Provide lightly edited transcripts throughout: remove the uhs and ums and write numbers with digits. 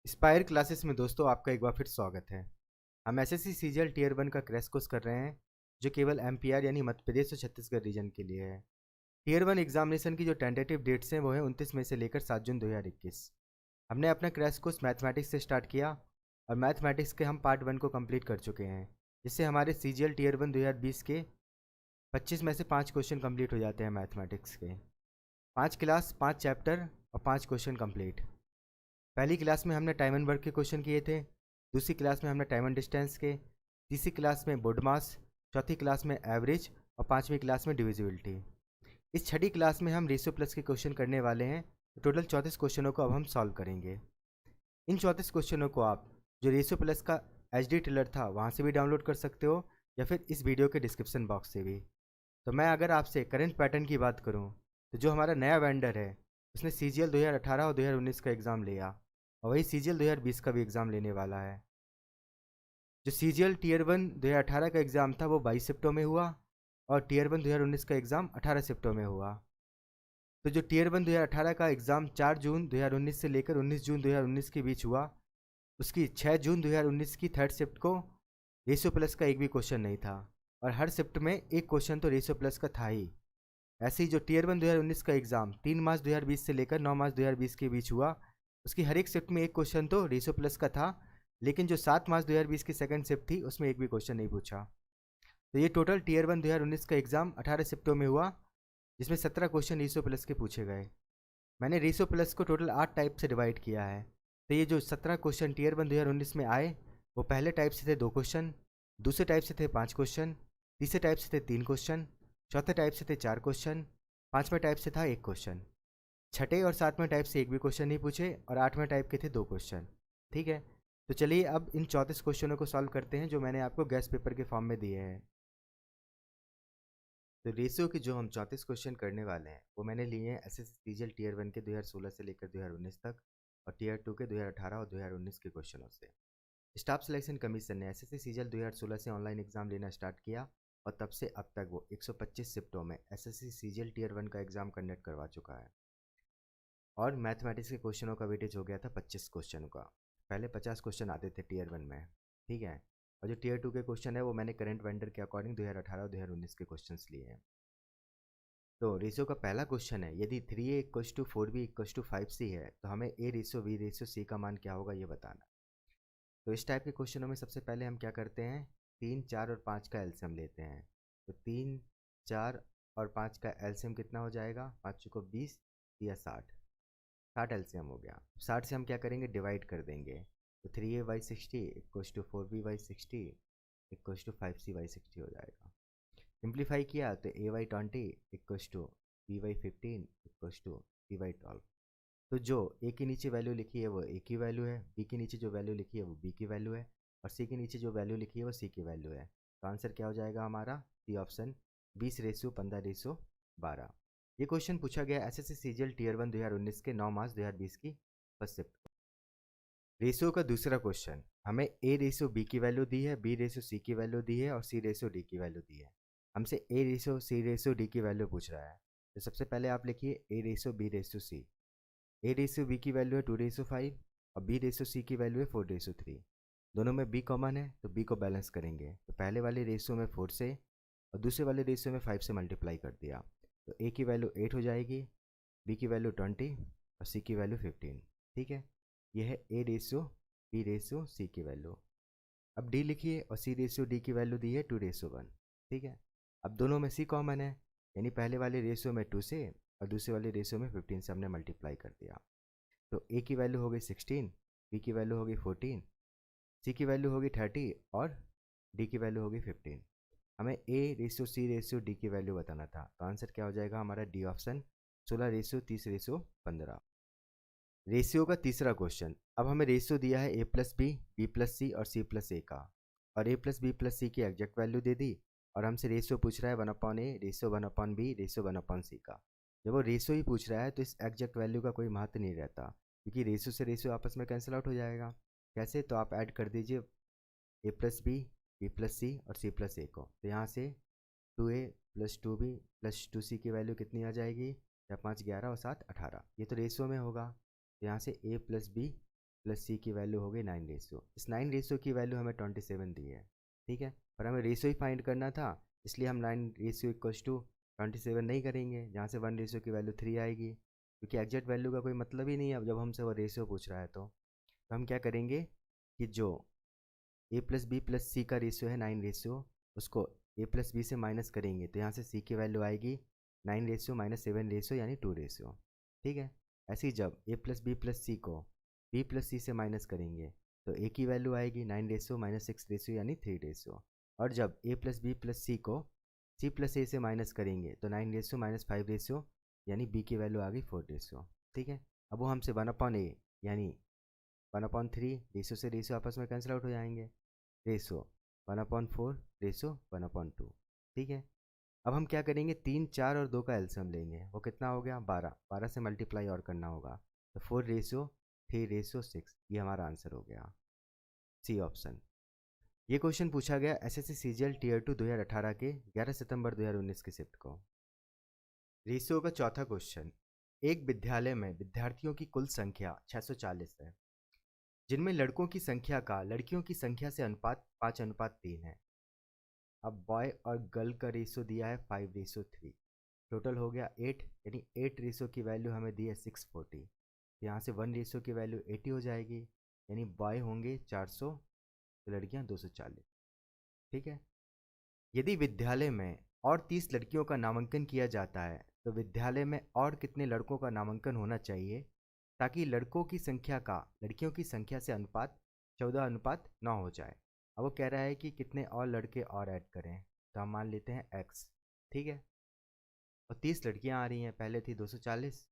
Inspire classes में दोस्तों आपका एक बार फिर स्वागत है। हम एसएससी सीजीएल टीयर 1 का क्रैश कोर्स कर रहे हैं जो केवल एमपीआर यानी मध्य प्रदेश और छत्तीसगढ़ रीजन के लिए है। टीयर 1 एग्जामिनेशन की जो टेंटेटिव डेट्स हैं वो है 29 मई से लेकर 7 जून 2021। हमने अपना क्रैश कोर्स मैथमेटिक्स से स्टार्ट किया और मैथमेटिक्स के हम पार्ट 1 को कंप्लीट कर चुके हैं, जिससे हमारे सीजीएल टीयर 1 2020 के 25 में से 5 क्वेश्चन कंप्लीट हो जाते हैं मैथमेटिक्स के। 5 क्लास, 5 चैप्टर और 5 क्वेश्चन कंप्लीट। पहली क्लास में हमने टाइम एंड वर्क के क्वेश्चन किए थे, दूसरी क्लास में हमने टाइम एंड डिस्टेंस के, तीसरी क्लास में बोर्ड मास, चौथी क्लास में एवरेज और पांचवी क्लास में डिविजिबिलिटी। इस छठी क्लास में हम रेशियो प्लस के क्वेश्चन करने वाले हैं। तो टोटल 34 क्वेश्चनों को अब हम सॉल्व करेंगे। इन 34 क्वेश्चनों को आप जो रेशियो प्लस का HD टिलर था वहाँ से भी डाउनलोड कर सकते हो या फिर इस वीडियो के डिस्क्रिप्शन बॉक्स से भी। तो मैं अगर आपसे करंट पैटर्न की बात करूँ तो जो हमारा नया वेंडर है उसने CGL 2018 और 2019 का एग्ज़ाम लिया और वही CGL 2020 का भी एग्ज़ाम लेने वाला है। जो CGL टीयर 1 2018 का एग्ज़ाम था वो 22 शिफ्टों में हुआ और टीयर 1 2019 का एग्ज़ाम 18 शिफ्टों में हुआ। तो जो टीयर 1 2018 का एग्ज़ाम 4 जून 2019 से लेकर 19 जून 2019 के बीच हुआ, उसकी 6 जून 2019 की थर्ड शिफ्ट को रेशियो प्लस का एक भी क्वेश्चन नहीं था और हर शिफ्ट में एक क्वेश्चन तो रेशियो प्लस का था ही। ऐसे ही जो टीयर 1 2019 का एग्ज़ाम 3 मार्च 2020 से लेकर 9 मार्च 2020 के बीच हुआ, उसकी हर एक शिफ्ट में एक क्वेश्चन तो रेशियो प्लस का था, लेकिन जो 7 मार्च 2020 की सेकंड शिफ्ट थी उसमें एक भी क्वेश्चन नहीं पूछा। तो ये टोटल टीयर 1 2019 का एग्ज़ाम 18 शिफ्टों में हुआ, जिसमें 17 क्वेश्चन रेशियो प्लस के पूछे गए। मैंने रेशियो प्लस को टोटल 8 टाइप से डिवाइड किया है। तो ये जो 17 क्वेश्चन टीयर 1 2019 में आए वो पहले टाइप से थे 2 क्वेश्चन, दूसरे टाइप से थे 5 क्वेश्चन, तीसरे टाइप से थे 3 क्वेश्चन, चौथे टाइप से थे 4 क्वेश्चन, पाँचवें टाइप से था 1 क्वेश्चन, छठे और सातवें टाइप से एक भी क्वेश्चन नहीं पूछे और आठवें टाइप के थे 2 क्वेश्चन। ठीक है, तो चलिए अब इन 34 क्वेश्चनों को सॉल्व करते हैं जो मैंने आपको गेस्ट पेपर के फॉर्म में दिए हैं। तो रेशियो के जो हम 34 क्वेश्चन करने वाले हैं वो मैंने लिए हैं एसएससी सीजीएल टीयर 1 के 2016 से लेकर 2019 तक और टीयर 2 के 2018 और 2019 के क्वेश्चनों से। स्टाफ सिलेक्शन कमीशन ने एसएससी सीजीएल 2016 से ऑनलाइन एग्जाम लेना स्टार्ट किया और तब से अब तक वो 125 शिफ्टों में एसएससी सीजीएल टीयर 1 का एग्जाम कंडक्ट करवा चुका है और मैथमेटिक्स के क्वेश्चनों का वेटेज हो गया था 25 क्वेश्चनों का। पहले 50 क्वेश्चन आते थे टीयर 1 में, ठीक है। और जो टीयर 2 के क्वेश्चन है वो मैंने करंट वेंडर के अकॉर्डिंग 2018 और 2019 के क्वेश्चन लिए हैं। तो रेशियो का पहला क्वेश्चन है, यदि 3a = 4b = 5c है तो हमें a ratio b ratio c का मान क्या होगा ये बताना। तो इस टाइप के क्वेश्चनों में सबसे पहले हम क्या करते हैं, 3, 4 और 5 का एलसीएम लेते हैं। तो 3, 4 और 5 का एलसीएम कितना हो जाएगा, 5 को 20 या 60, 60 एलसीएम हो गया। 60 से हम क्या करेंगे, डिवाइड कर देंगे। तो 3a/60 = 4b/60 = 5c/60 हो जाएगा। सिंप्लीफाई किया तो a/20 = b/15 = c/12। तो जो ए के नीचे वैल्यू लिखी है वो ए की वैल्यू है, बी के नीचे जो वैल्यू लिखी है वो बी की वैल्यू है और सी के नीचे जो वैल्यू लिखी है वो सी की वैल्यू है। तो आंसर क्या हो जाएगा हमारा, सी ऑप्शन, 20:15:12। ये क्वेश्चन पूछा गया एसएससी सीजीएल टीयर 1 2019 के 9 मार्च 2020 की फर्स्ट शिफ्ट। रेशियो का दूसरा क्वेश्चन, हमें ए रेशियो बी की वैल्यू दी है, बी रेशियो सी की वैल्यू दी है और सी रेशियो डी की वैल्यू दी है। हमसे A ratio C ratio D की वैल्यू पूछ रहा है। तो सबसे पहले आप लिखिए A ratio B ratio C. A ratio B की वैल्यू है 2:5 और बी रेशियो सी की वैल्यू है 4:3। दोनों में बी कॉमन है तो बी को बैलेंस करेंगे। तो पहले वाले रेशियो में 4 से और दूसरे वाले रेशियो में 5 से मल्टीप्लाई कर दिया तो ए की वैल्यू 8 हो जाएगी, बी की वैल्यू 20 और सी की वैल्यू 15। ठीक है, यह है A ratio B ratio C की वैल्यू। अब डी लिखिए और सी रेशियो डी की वैल्यू दी है 2:1। ठीक है, अब दोनों में सी कॉमन है यानी पहले वाले रेशियो में 2 से और दूसरे वाले रेशियो में 15 से हमने मल्टीप्लाई कर दिया। तो ए की वैल्यू हो गई 16, बी की वैल्यू हो गई 14, सी की वैल्यू होगी 30 और डी की वैल्यू होगी 15। हमें A ratio C ratio D की वैल्यू बताना था। तो आंसर क्या हो जाएगा हमारा, डी ऑप्शन, 16:30:15। रेशियो का तीसरा क्वेश्चन, अब हमें रेशियो दिया है a+b, b+c और c+a का और a+b+c की एग्जैक्ट वैल्यू दे दी और हमसे रेशियो पूछ रहा है 1/a ratio 1/b ratio 1/c का। जब वो रेशियो ही पूछ रहा है तो इस एग्जैक्ट वैल्यू का कोई महत्व नहीं रहता क्योंकि रेशियो से रेशियो आपस में कैंसिल आउट हो जाएगा। कैसे, तो आप ऐड कर दीजिए a+b, b+c और c+a को। तो यहाँ से 2a + 2b + 2c की वैल्यू कितनी आ जाएगी, 5 11 और 7 18। ये तो रेशियो में होगा। तो यहाँ से a + b प्लस सी की वैल्यू हो गई 9 रेशियो। इस 9 रेशियो की वैल्यू हमें 27 दी है, ठीक है, और हमें रेशियो ही फाइंड करना था, इसलिए हम 9 रेशियो इक्वल्स टू 27 नहीं करेंगे, जहाँ से 1 रेशियो की वैल्यू 3 आएगी, क्योंकि एग्जैक्ट वैल्यू का कोई मतलब ही नहीं है अब जब हमसे वो रेशियो पूछ रहा है। तो हम क्या करेंगे कि जो ए प्लस बी प्लस सी का रेशियो है 9 रेशियो, उसको ए प्लस बी से माइनस करेंगे, तो यहाँ से सी की वैल्यू आएगी 9 रेशियो माइनस 7 रेशियो यानी 2 रेशियो, ठीक है। ऐसे ही जब ए प्लस बी प्लस सी को बी प्लस सी से माइनस करेंगे तो ए की वैल्यू आएगी 9 रेशियो माइनस 6 रेशियो यानी 3 रेशियो, और जब ए प्लस बी प्लस सी को सी प्लस ए से माइनस करेंगे तो 9 रेशियो माइनस 5 रेशियो यानी बी की वैल्यू आ गई 4 रेशियो, ठीक है। अब वो हमसे 1/a यानी 1/3 रेशियो से रेशियो आपस में कैंसिल आउट हो जाएंगे, रेशियो 1/4 रेशियो 1/2, ठीक है। अब हम क्या करेंगे, 3, 4 और 2 का एलसीएम लेंगे, वो कितना हो गया 12, 12 से मल्टीप्लाई और करना होगा, तो 4 रेशियो 3 रेशियो 6, ये हमारा आंसर हो गया, सी ऑप्शन। ये क्वेश्चन पूछा गया एसएससी सीजीएल टीयर 2 2018 के 11 सितंबर 2019 की शिफ्ट को। रेशियो का चौथा क्वेश्चन, एक विद्यालय में विद्यार्थियों की कुल संख्या 640 है, जिनमें लड़कों की संख्या का लड़कियों की संख्या से अनुपात 5:3 है। अब बॉय और गर्ल का रेशियो दिया है 5:3, टोटल हो गया 8, यानी 8 रेशियो की वैल्यू हमें दी है 640, यहाँ से 1 रेशियो की वैल्यू 80 हो जाएगी, यानी बॉय होंगे 400 तो लड़कियाँ 240, ठीक है। यदि विद्यालय में और 30 लड़कियों का नामांकन किया जाता है तो विद्यालय में और कितने लड़कों का नामांकन होना चाहिए ताकि लड़कों की संख्या का लड़कियों की संख्या से अनुपात 14:9 हो जाए। अब वो कह रहा है कि कितने और लड़के और ऐड करें, तो हम मान लेते हैं x, ठीक है, और 30 लड़कियां आ रही हैं, पहले थी 240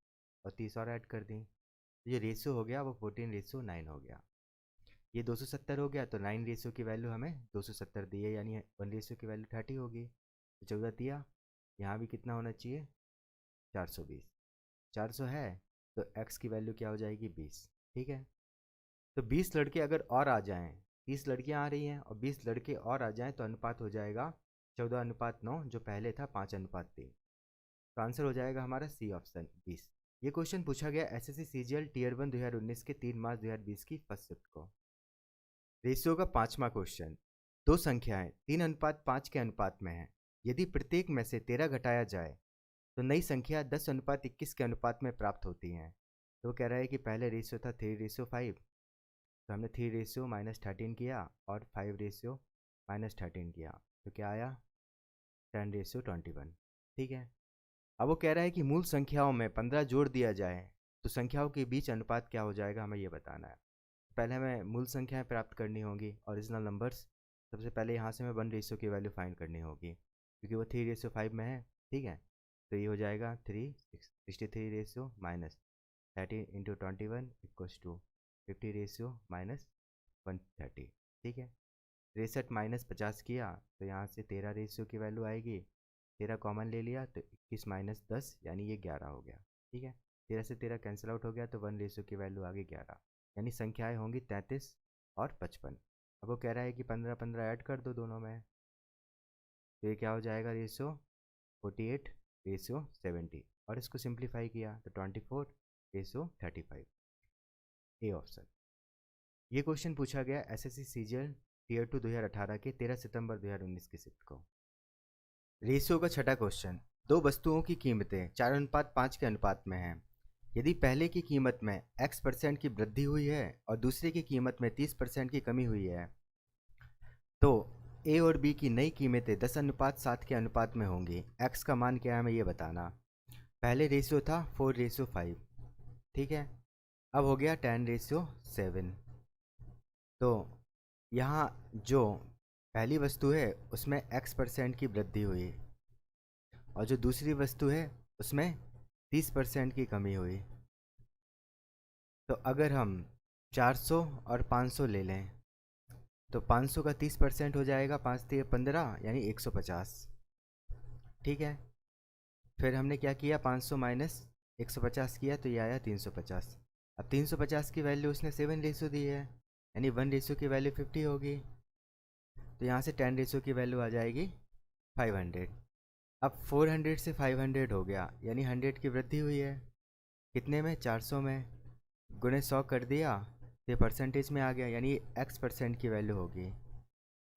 और 30 और ऐड कर दी, तो ये रेशियो हो गया वो 14:9 हो गया। ये 270 हो गया, तो 9 रेशियो की वैल्यू हमें 270 दी है, यानी 1 रेशियो की वैल्यू 30 होगी, तो 14 दिया, यहाँ भी कितना होना चाहिए 420, 400 है तो x की वैल्यू क्या हो जाएगी 20, ठीक है। तो 20 लड़के अगर और आ जाएं, 30 लड़कियां आ रही हैं और 20 लड़के और आ जाएं तो अनुपात हो जाएगा 14:9, जो पहले था 5:3, तो आंसर हो जाएगा हमारा सी ऑप्शन 20। ये क्वेश्चन पूछा गया एसएससी सीजीएल टीयर 1 2019 के 3 मार्च 2020 की फर्स्ट शिफ्ट को। रेशियो का पांचवा क्वेश्चन, दो संख्याएं 3:5 के अनुपात में हैं, यदि प्रत्येक में से 13 घटाया जाए तो नई संख्या 10:21 के अनुपात में प्राप्त होती हैं। तो वो कह रहा है कि पहले रेशियो था 3:5, तो हमने 3 रेशियो माइनस 13 किया और 5 रेशियो माइनस 13 किया, तो क्या आया 10:21, ठीक है। अब वो कह रहा है कि मूल संख्याओं में 15 जोड़ दिया जाए तो संख्याओं के बीच अनुपात क्या हो जाएगा, हमें ये बताना है। पहले हमें मूल संख्याएं प्राप्त करनी होंगी, ओरिजिनल नंबर्स। सबसे पहले यहाँ से हमें 1 रेशियो की वैल्यू फाइंड करनी होगी, क्योंकि वो 3:5 में है, ठीक है। तो ये हो जाएगा 63 ratio minus 30 into 21 equals to 50 ratio minus 130, ठीक है। 63 माइनस 50 किया तो यहाँ से 13 रेशियो की वैल्यू आएगी, 13 कॉमन ले लिया तो 21 माइनस 10 यानी ये 11 हो गया, ठीक है। 13 से 13 कैंसिल आउट हो गया तो 1 रेशियो की वैल्यू आ गई 11, यानी संख्याएं होंगी 33 और 55। अब वो कह रहा है कि 15 ऐड कर दो दोनों में, तो ये क्या हो जाएगा रेशियो 48 रेशियो 70, और इसको सिंप्लीफाई किया तो 24 रेशियो 35, ए ऑप्शन। ये क्वेश्चन पूछा गया एसएससी सीजीएल टीयर 2 2018 के 13 सितंबर 2019 की शिफ्ट को। रेशियो का छठा क्वेश्चन, दो वस्तुओं की कीमतें 4:5 के अनुपात में हैं, यदि पहले की कीमत में x% की वृद्धि हुई है और दूसरे की कीमत में 30% की कमी हुई है तो ए और बी की नई कीमतें 10:7 के अनुपात में होंगी। x का मान क्या है हमें ये बताना। पहले रेशियो था 4:5, ठीक है, अब हो गया 10:7। तो यहाँ जो पहली वस्तु है उसमें x% की वृद्धि हुई और जो दूसरी वस्तु है उसमें 30% की कमी हुई। तो अगर हम 400 और 500 ले लें तो 500 का 30% हो जाएगा, 5 3 15 यानी 150, ठीक है। फिर हमने क्या किया 500 माइनस 150 किया तो ये आया 350। अब 350 की वैल्यू उसने 7 रेशियो दी है, यानी 1 रेशियो की वैल्यू 50 होगी, तो यहाँ से 10 रेशियो की वैल्यू आ जाएगी 500। अब 400 से 500 हो गया, यानी 100 की वृद्धि हुई है, कितने में 400 में, गुणे 100 कर दिया तो ये परसेंटेज में आ गया, यानी एक्स परसेंट की वैल्यू होगी।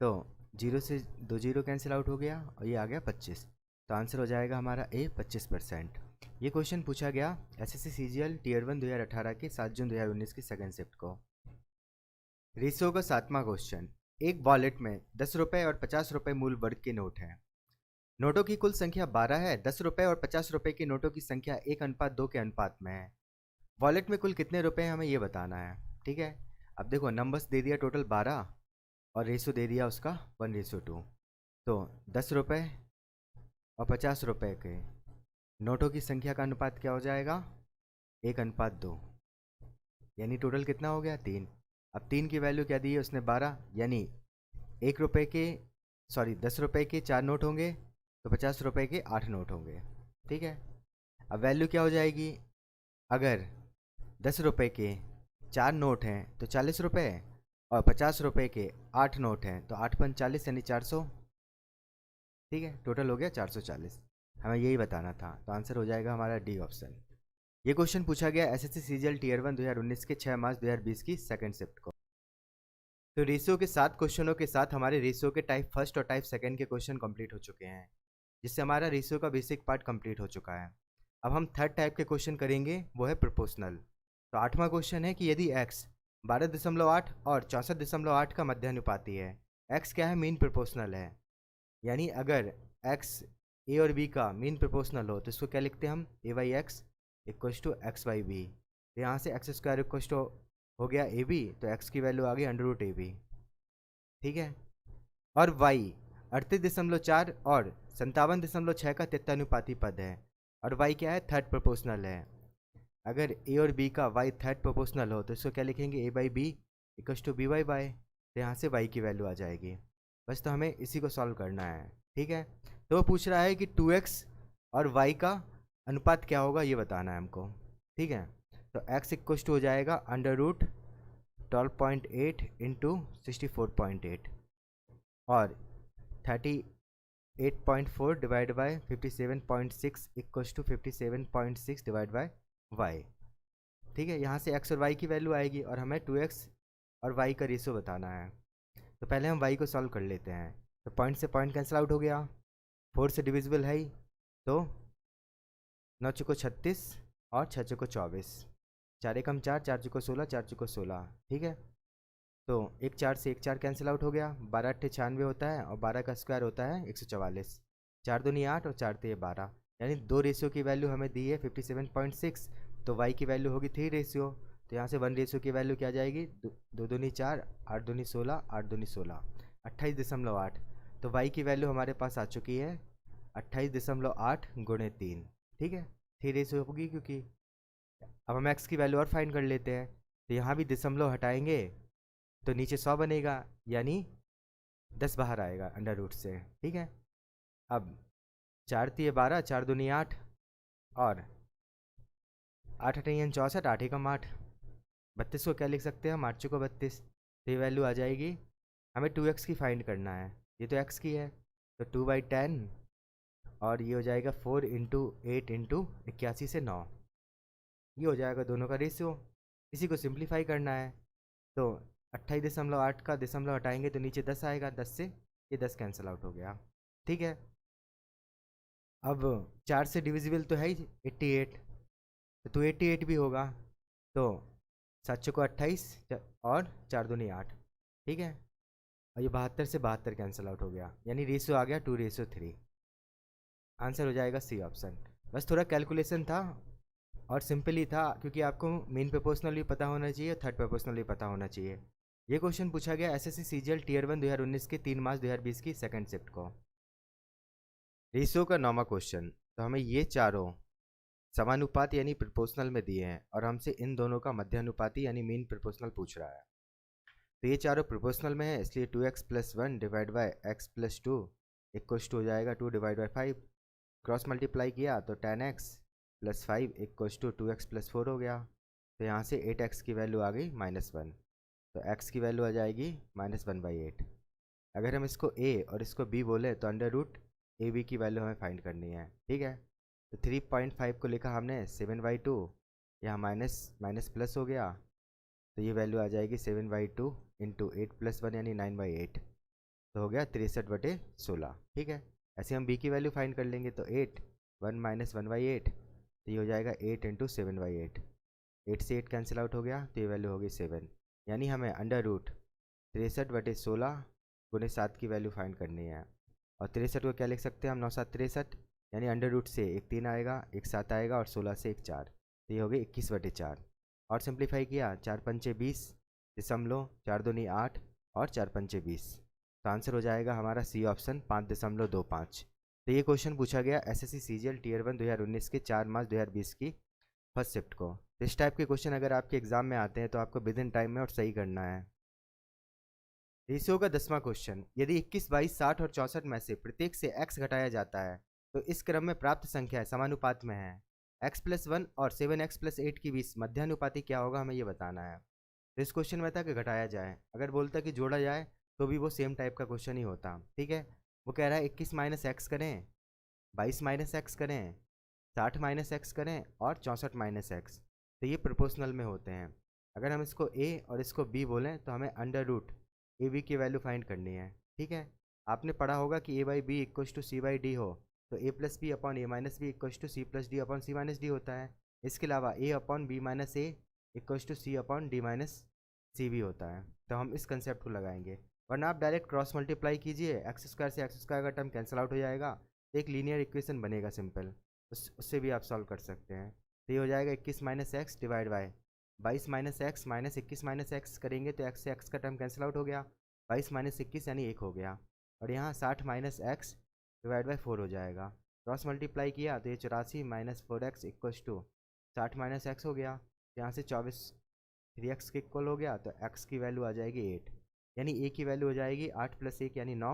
तो 0 से 2 जीरो कैंसिल आउट हो गया और ये आ गया 25। तो आंसर हो जाएगा हमारा ए 25%। ये क्वेश्चन पूछा गया एसएससी सीजीएल टीयर 1 2018 के 7 जून 2019 की सेकंड शिफ्ट को। रेशियो का 7वां क्वेश्चन। एक वॉलेट में 10 रुपये और 50 रुपये मूल वर्ग के नोट हैं। नोटों की कुल संख्या 12 है। 10 रुपये और 50 रुपये के नोटों की संख्या 1:2 के अनुपात में है। वॉलेट में कुल कितने रुपए हैं हमें ये बताना है। ठीक है, अब देखो नंबर्स दे दिया टोटल 12 और रेशो दे दिया उसका 1:2। तो 10 रुपये और 50 रुपये के नोटों की संख्या का अनुपात क्या हो जाएगा? 1:2, यानी टोटल कितना हो गया? 3। अब 3 की वैल्यू क्या दी है उसने? 12, यानी 1 रुपये के 10 रुपये के 4 नोट होंगे तो 50 रुपये के 8 नोट होंगे। ठीक है, अब वैल्यू क्या हो जाएगी? अगर 10 रुपये के 4 नोट हैं तो 40 रुपये और 50 रुपये के 8 नोट हैं तो 8×5 = 40 यानी 400। ठीक है, टोटल हो गया 440। हमें यही बताना था, तो आंसर हो जाएगा हमारा डी ऑप्शन। ये क्वेश्चन पूछा गया एसएससी सीजीएल टीयर 1 2019 के 6 मार्च 2020 की सेकंड शिफ्ट को। तो रेशियो के 7 क्वेश्चनों के साथ हमारे रेशियो के टाइप फर्स्ट और टाइप सेकंड के क्वेश्चन कंप्लीट हो चुके हैं, जिससे हमारा रेशियो का बेसिक पार्ट कंप्लीट हो चुका है। अब हम थर्ड टाइप के क्वेश्चन करेंगे, वो है प्रोपोर्शनल। तो 8वां क्वेश्चन है कि यदि x 12.8 और 64.8 का मध्यानुपाती है, x क्या है? मीन प्रोपोर्शनल है। यानी अगर x a और b का मीन प्रोपोर्शनल हो तो इसको क्या लिखते हैं हम? a/x = x/b। तो यहाँ से x² हो गया ab, तो x की वैल्यू आ गई √ab। ठीक है, और y 38.4 और 57.6 का तेत्वानुपाती पद है, और y क्या है? थर्ड प्रोपोर्शनल है। अगर a और b का y थर्ड प्रोपोर्शनल हो तो इसको क्या लिखेंगे? a/b = b/y। तो यहाँ से y की वैल्यू आ जाएगी। बस तो हमें इसी को सॉल्व करना है। ठीक है, तो वो पूछ रहा है कि 2x और y का अनुपात क्या होगा, ये बताना है हमको। ठीक है, तो x = हो जाएगा √12.8 × 64.8 और 38.4 divide by 57.6 = 57.6 divide by y। ठीक है, यहाँ से x और y की वैल्यू आएगी और हमें 2x और y का रेशो बताना है। तो पहले हम y को सॉल्व कर लेते हैं। तो पॉइंट से पॉइंट कैंसिल आउट हो गया, 4 से डिविजिबल है ही, तो 9 चुको 36 और 6 चुको 24, 4 एकम 4, 4 चुको 16, 4 चुको 16। ठीक है, तो 1 4 से 1 4 कैंसिल आउट हो गया, 12 8 96 होता है और 12 का स्क्वायर होता है 144, 4 दूनी 8 और 4 3 12, यानी 2 रेशियो की वैल्यू हमें दी है 57.6। तो y की वैल्यू होगी 3 रेशियो, तो यहाँ से 1 रेशियो की वैल्यू क्या जाएगी? 2 दूनी 4, 8 दूनी 16, 8 दूनी 16, 28.8। तो y की वैल्यू हमारे पास आ चुकी है 28.8 × 3। ठीक है, 3 रेशियो होगी क्योंकि। अब हम x की वैल्यू और फाइंड कर लेते हैं, तो यहाँ भी दशमलव हटाएंगे तो नीचे 100 बनेगा, यानी 10 बाहर आएगा अंडर रूट से। ठीक है, अब 4 3 12, 4 दूनी 8 और 8 8 64, 8 एकम 8, 32 को क्या लिख सकते हैं हम? 8 चुको 32। तो ये वैल्यू आ जाएगी, हमें 2x की फाइंड करना है, ये तो x की है, तो 2/10 और ये हो जाएगा 4 × 8 × 81 से 9, ये हो जाएगा दोनों का रेशियो। इसी को सिंप्लीफाई करना है, तो 28.8 का दशमलव हटाएंगे तो नीचे 10 आएगा, 10 से ये 10 कैंसिल आउट हो गया। ठीक है, अब 4 से डिविजिबल तो है ही 88, तो 288 भी होगा, तो 7 चौको 28 और 4 दूनी 8। ठीक है, और ये 72 से 72 कैंसिल आउट हो गया, यानी रेशियो आ गया 2:3। आंसर हो जाएगा सी ऑप्शन। बस थोड़ा कैलकुलेशन था और सिंपल ही था, क्योंकि आपको मेन प्रोपोर्शनल भी पता होना चाहिए, थर्ड प्रोपोर्शनल भी पता होना चाहिए। ये क्वेश्चन पूछा गया एसएससी सीजीएल टीयर 1 2019 के 3 मार्च 2020 की सेकंड शिफ्ट को। रेशियो का 9वां क्वेश्चन। तो हमें ये चारों समानुपात यानी प्रोपोर्शनल में दिए हैं और हमसे इन दोनों का मध्यानुपाती यानी मीन प्रोपोर्शनल पूछ रहा है। तो ये चारों प्रोपोर्शनल में है, इसलिए 2x + 1 डिवाइड बाय x + 2 = हो जाएगा 2 डिवाइड बाय 5। क्रॉस मल्टीप्लाई किया तो 10x + 5 = 2x + 4 हो गया। तो यहाँ से 8x की वैल्यू आ गई -1, तो x की वैल्यू आ जाएगी -1/8। अगर हम इसको a और इसको b बोले तो √ab की वैल्यू हमें फाइंड करनी है। ठीक है, तो 3.5 को लिखा हमने 7/2, यहाँ माइनस माइनस प्लस हो गया, तो ये वैल्यू आ जाएगी 7/2 इंटू 8+1 यानी 9/8, तो हो गया 63/16। ठीक है, ऐसे हम b की वैल्यू फाइंड कर लेंगे, तो 8 1 - 1/8, तो ये हो जाएगा 8 इंटू 7/8। 8 से 8 कैंसिल आउट हो गया, तो ये वैल्यू हो गई 7, यानी हमें अंडर रूट 63/16 गुने 7 की वैल्यू फाइंड करनी है। और 63 को क्या लिख सकते हैं हम, 9 7 63, यानी अंडर रूट से एक 3 आएगा, एक 7 आएगा और 16 से एक 4, तो ये हो गई 21/4। और सिंप्लीफाई किया, 4 पंचे 20 दशमलव 4 दूनी 8 और 4 पंचे 20, तो आंसर हो जाएगा हमारा सी ऑप्शन 5.25। तो ये क्वेश्चन पूछा गया एसएससी सीजीएल टीयर 1 2019 के 4 मार्च 2020 की फर्स्ट शिफ्ट को। तो इस टाइप के क्वेश्चन अगर आपके एग्जाम में आते हैं तो आपको विद इन टाइम में और सही करना है। रेशियो का 10वां क्वेश्चन, यदि 21 22 60 और 64 में से प्रत्येक से x घटाया जाता है तो इस क्रम में प्राप्त संख्या समानुपात में है। x+1 और 7x+8 के बीच मध्यानुपाती क्या होगा, हमें ये बताना है। तो इस क्वेश्चन में था कि घटाया जाए, अगर बोलता कि जोड़ा जाए तो भी वो सेम टाइप का क्वेश्चन ही होता। ठीक है, वो कह रहा है 21 - x करें, 22 - x करें, 60 - x करें और 64 - x, तो ये प्रोपोर्शनल में होते हैं। अगर हम इसको a और इसको b बोलें तो हमें अंडर रूट ए बी की वैल्यू फाइंड करनी है। ठीक है, आपने पढ़ा होगा कि a/b = c/d हो, तो a+b upon a-b = c+d upon c-d होता है। इसके अलावा a/b-a = c/d-c भी होता है, तो हम इस कंसेप्ट को लगाएंगे। वरना आप डायरेक्ट क्रॉस मल्टीप्लाई कीजिए, x² से x² का टर्म कैंसिल आउट हो जाएगा, तो एक लीनियर इक्वेशन बनेगा सिंपल, उससे भी आप सॉल्व कर सकते हैं। तो ये हो जाएगा 21 - x divide by 22 - x minus 21 - x करेंगे तो x से x का टर्म कैंसिल आउट हो गया, 22 - 21 यानी 1 हो गया, और यहाँ 60 - x डिवाइड बाय 4 हो जाएगा। क्रॉस मल्टीप्लाई किया तो ये 84 - 4x = 60 - x हो गया, यहाँ से 24 3x के इक्वल हो गया, तो x की वैल्यू आ जाएगी 8, यानी a की वैल्यू हो जाएगी 8 + 1 यानी 9,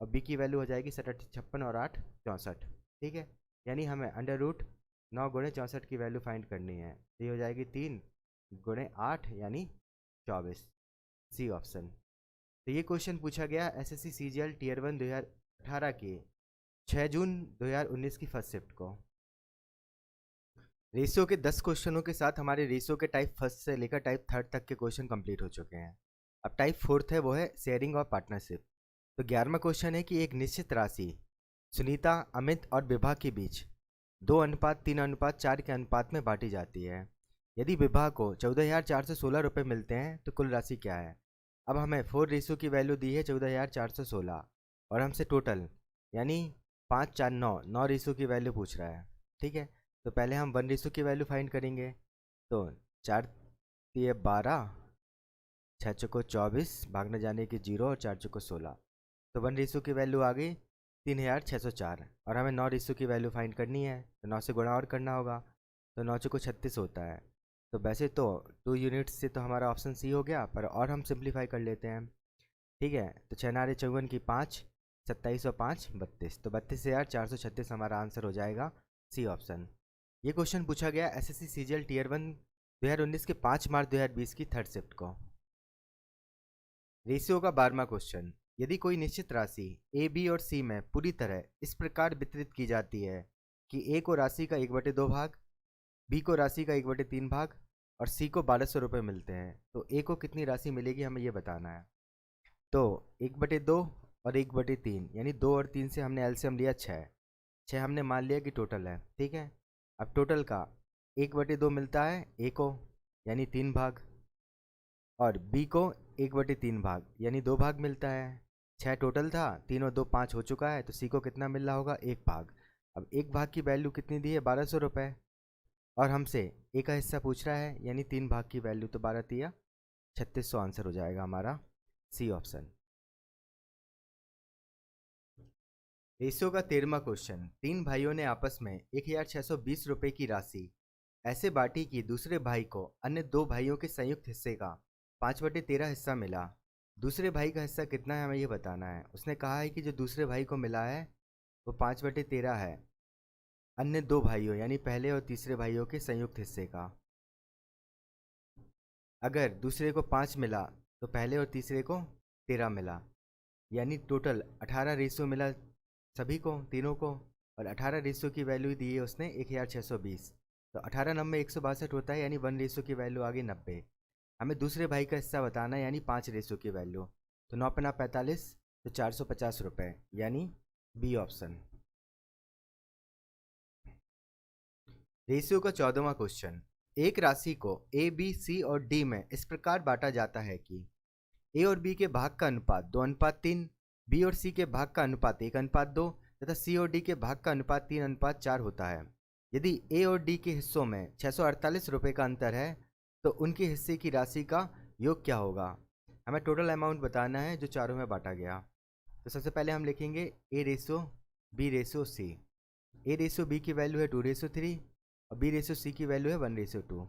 और b की वैल्यू हो जाएगी 67 56 और 8 64। ठीक है, यानी हमें अंडर रूट 9 गुणे 64 की वैल्यू फाइंड करनी है, तो ये हो जाएगी 3 गुणे 8 यानी 24, सी ऑप्शन। तो ये क्वेश्चन पूछा गया एसएससी सीजीएल टीयर 1 2018 के 6 जून 2019 की फर्स्ट शिफ्ट को। रेशियो के 10 क्वेश्चनों के साथ हमारे रेशियो के टाइप फर्स्ट से लेकर टाइप थर्ड तक के क्वेश्चन कंप्लीट हो चुके हैं। अब टाइप फोर्थ है, वो है शेयरिंग और पार्टनरशिप। तो 11वां क्वेश्चन है कि एक निश्चित राशि सुनीता, अमित और विभा के बीच 2:3:4 के अनुपात में बांटी जाती है। यदि विभा को 14,416 रुपये मिलते हैं तो कुल राशि क्या है। अब हमें 4 रेशियो की वैल्यू दी है 14,416, और हमसे टोटल यानी 5 4 9 रेशियो की वैल्यू पूछ रहा है। ठीक है, तो पहले हम 1 रेशियो की वैल्यू फाइंड करेंगे, तो 4 × 12, 6 × 24, भागने जाने की 0 और 4 × 16, तो 1 रेशियो की वैल्यू आ गई 3,604, और हमें 9 रेशियो की वैल्यू फाइंड करनी है, तो 9 से गुणा और करना होगा, तो 9 × 36 होता है। तो वैसे तो 2 यूनिट्स से तो हमारा ऑप्शन सी हो गया, पर और हम सिंप्लीफाई कर लेते हैं। ठीक है, तो 6 9 54 की 5, 27 और 5 32, तो 32,436 हमारा आंसर हो जाएगा, सी ऑप्शन। ये क्वेश्चन पूछा गया एसएससी सीजीएल टीयर 1 2019 के 5 मार्च 2020 की थर्ड शिफ्ट को। रेशियो का 12वां क्वेश्चन, यदि कोई निश्चित राशि ए बी और सी में पूरी तरह इस प्रकार वितरित की जाती है कि ए को राशि का 1/2 भाग, बी को राशि का 1/3 भाग और सी को 1200 रुपये मिलते हैं, तो ए को कितनी राशि मिलेगी, हमें ये बताना है। तो 1/2 और 1/3 यानी 2 और 3 से हमने एलसीएम लिया 6, 6 हमने मान लिया कि टोटल है। ठीक है, अब टोटल का 1/2 मिलता है ए को यानी 3 भाग, और बी को 1/3 भाग यानी 2 भाग मिलता है। 6 टोटल था, 3 और 2 5 हो चुका है, तो सी को कितना मिल रहा होगा, 1 भाग। अब 1 भाग की वैल्यू कितनी दी है, 1200 रुपये, और हमसे ए का हिस्सा पूछ रहा है, यानी 3 भाग की वैल्यू, तो 12 × 3600 आंसर हो जाएगा हमारा, सी ऑप्शन। रेशियो का 13वां क्वेश्चन, 3 भाइयों ने आपस में 1,620 रुपये की राशि ऐसे बांटी कि दूसरे भाई को अन्य 2 भाइयों के संयुक्त हिस्से का 5/13 हिस्सा मिला। दूसरे भाई का हिस्सा कितना है, हमें यह बताना है। उसने कहा है कि जो दूसरे भाई को मिला है वो 5/13 है अन्य 2 भाइयों यानी पहले और तीसरे भाइयों के संयुक्त हिस्से का। अगर दूसरे को 5 मिला तो पहले और तीसरे को 13 मिला, यानी टोटल 18 रेशियो मिला सभी को, तीनों को, और 18 रेशियो की वैल्यू दी है उसने 1,620, तो 18 90 162 होता है, यानी 1 रेशियो की वैल्यू आ गई 90। हमें दूसरे भाई का हिस्सा बताना है, यानी 5 रेशो की वैल्यू। तो 9×45 तो 450 रुपये, यानी बी ऑप्शन। रेशियो का 14वां क्वेश्चन। एक राशि को ए, बी, सी और डी में इस प्रकार बांटा जाता है कि ए और बी के भाग का अनुपात 2:3, बी और सी के भाग का अनुपात 1:2 तथा सी और डी के भाग का अनुपात 3:4 होता है। यदि ए और डी के हिस्सों में 648 रुपये का अंतर है तो उनके हिस्से की राशि का योग क्या होगा। हमें टोटल अमाउंट बताना है जो चारों में बांटा गया। तो सबसे पहले हम लिखेंगे ए रेशो बी रेशो सी। ए रेशो बी की वैल्यू है 2:3 और बी रेशो सी की वैल्यू है 1:2।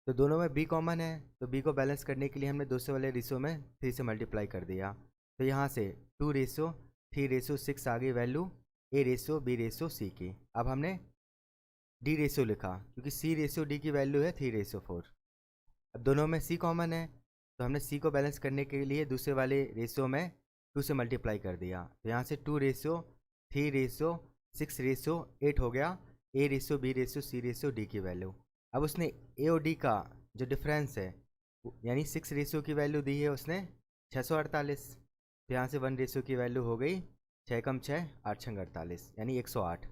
तो दोनों में बी कॉमन है, तो बी को बैलेंस करने के लिए हमने दूसरे वाले रेशो में 3 से मल्टीप्लाई कर दिया। तो यहाँ से 2:3:6 आ गई वैल्यू ए रेशो बी रेशो सी की। अब हमने डी रेशो लिखा क्योंकि सी रेशो डी की वैल्यू है 3:4। अब दोनों में सी कॉमन है, तो हमने सी को बैलेंस करने के लिए दूसरे वाले रेशो में 2 से मल्टीप्लाई कर दिया। तो यहाँ से 2:3:6:8 हो गया ए रेशो बी रेशो सी रेशो डी की वैल्यू। अब उसने ए और डी का जो डिफरेंस है यानी 6 रेशो की वैल्यू दी है उसने 648। तो यहाँ से 1 रेशो की वैल्यू हो गई 6 कम 6 8 छंग 48 यानी 108।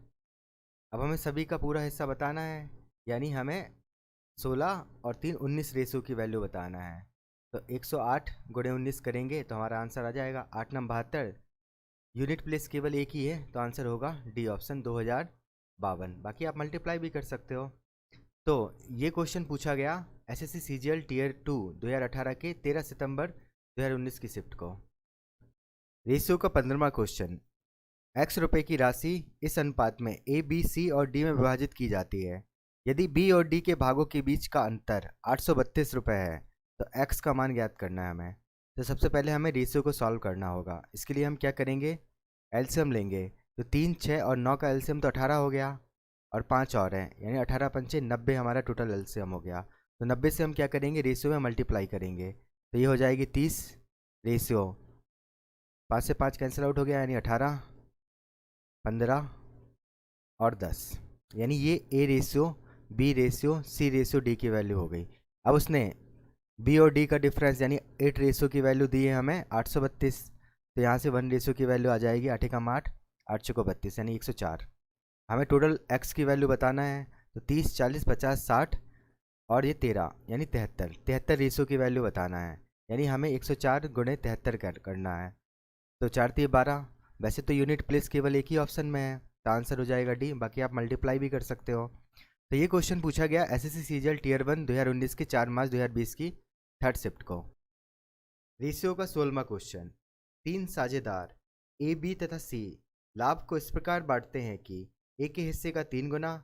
अब हमें सभी का पूरा हिस्सा बताना है, यानी हमें 16 और 3 19 रेशो की वैल्यू बताना है। तो 108 गुणे 19 करेंगे तो हमारा आंसर आ जाएगा 8 9 72। यूनिट प्लेस केवल एक ही है तो आंसर होगा डी ऑप्शन 2052। बाकी आप मल्टीप्लाई भी कर सकते हो। तो ये क्वेश्चन पूछा गया एसएससी सीजीएल टियर 2 2018 के 13 सितंबर 2019 की शिफ्ट को। रेशियो का 15वां क्वेश्चन। x रुपए की राशि इस अनुपात में ए, बी, सी और डी में विभाजित की जाती है। यदि बी और डी के भागों के बीच का अंतर 832 रुपये है तो x का मान ज्ञात करना है हमें। तो सबसे पहले हमें रेशियो को सॉल्व करना होगा। इसके लिए हम क्या करेंगे, एलसीएम लेंगे। तो 3, 6 और 9 का एलसीएम तो 18 हो गया और 5 और हैं, यानी 18 पंचे 90 हमारा टोटल एलसीएम हो गया। तो 90 से हम क्या करेंगे, रेशियो में मल्टीप्लाई करेंगे। तो ये हो जाएगी 30 रेशियो 5 से 5 कैंसिल आउट हो गया, यानी 18, 15 और 10, यानी ये A ratio B ratio C ratio D की वैल्यू हो गई। अब उसने बी और डी का डिफरेंस यानी 8 रेशियो की वैल्यू दी है हमें 832। तो यहाँ से 1 रेशियो की वैल्यू आ जाएगी 8 एकम 8 8 चौको 32 यानी 104। हमें टोटल एक्स की वैल्यू बताना है। तो 30 40 50 60 और ये 13 यानी 73 रेशियो की वैल्यू बताना है, यानी हमें 104 गुणे 73 करना है। तो 4 3 12। वैसे तो यूनिट प्लेस केवल एक ही ऑप्शन में है तो आंसर हो जाएगा डी, बाकी आप मल्टीप्लाई भी कर सकते हो। तो ये क्वेश्चन पूछा गया एसएससी सीजीएल टियर 1 2019 के 4 मार्च 2020 की 3rd शिफ्ट को। रेशियो का 16वां क्वेश्चन। 3 साझेदार ए, बी तथा सी लाभ को इस प्रकार बांटते हैं कि ए के हिस्से का 3 गुना,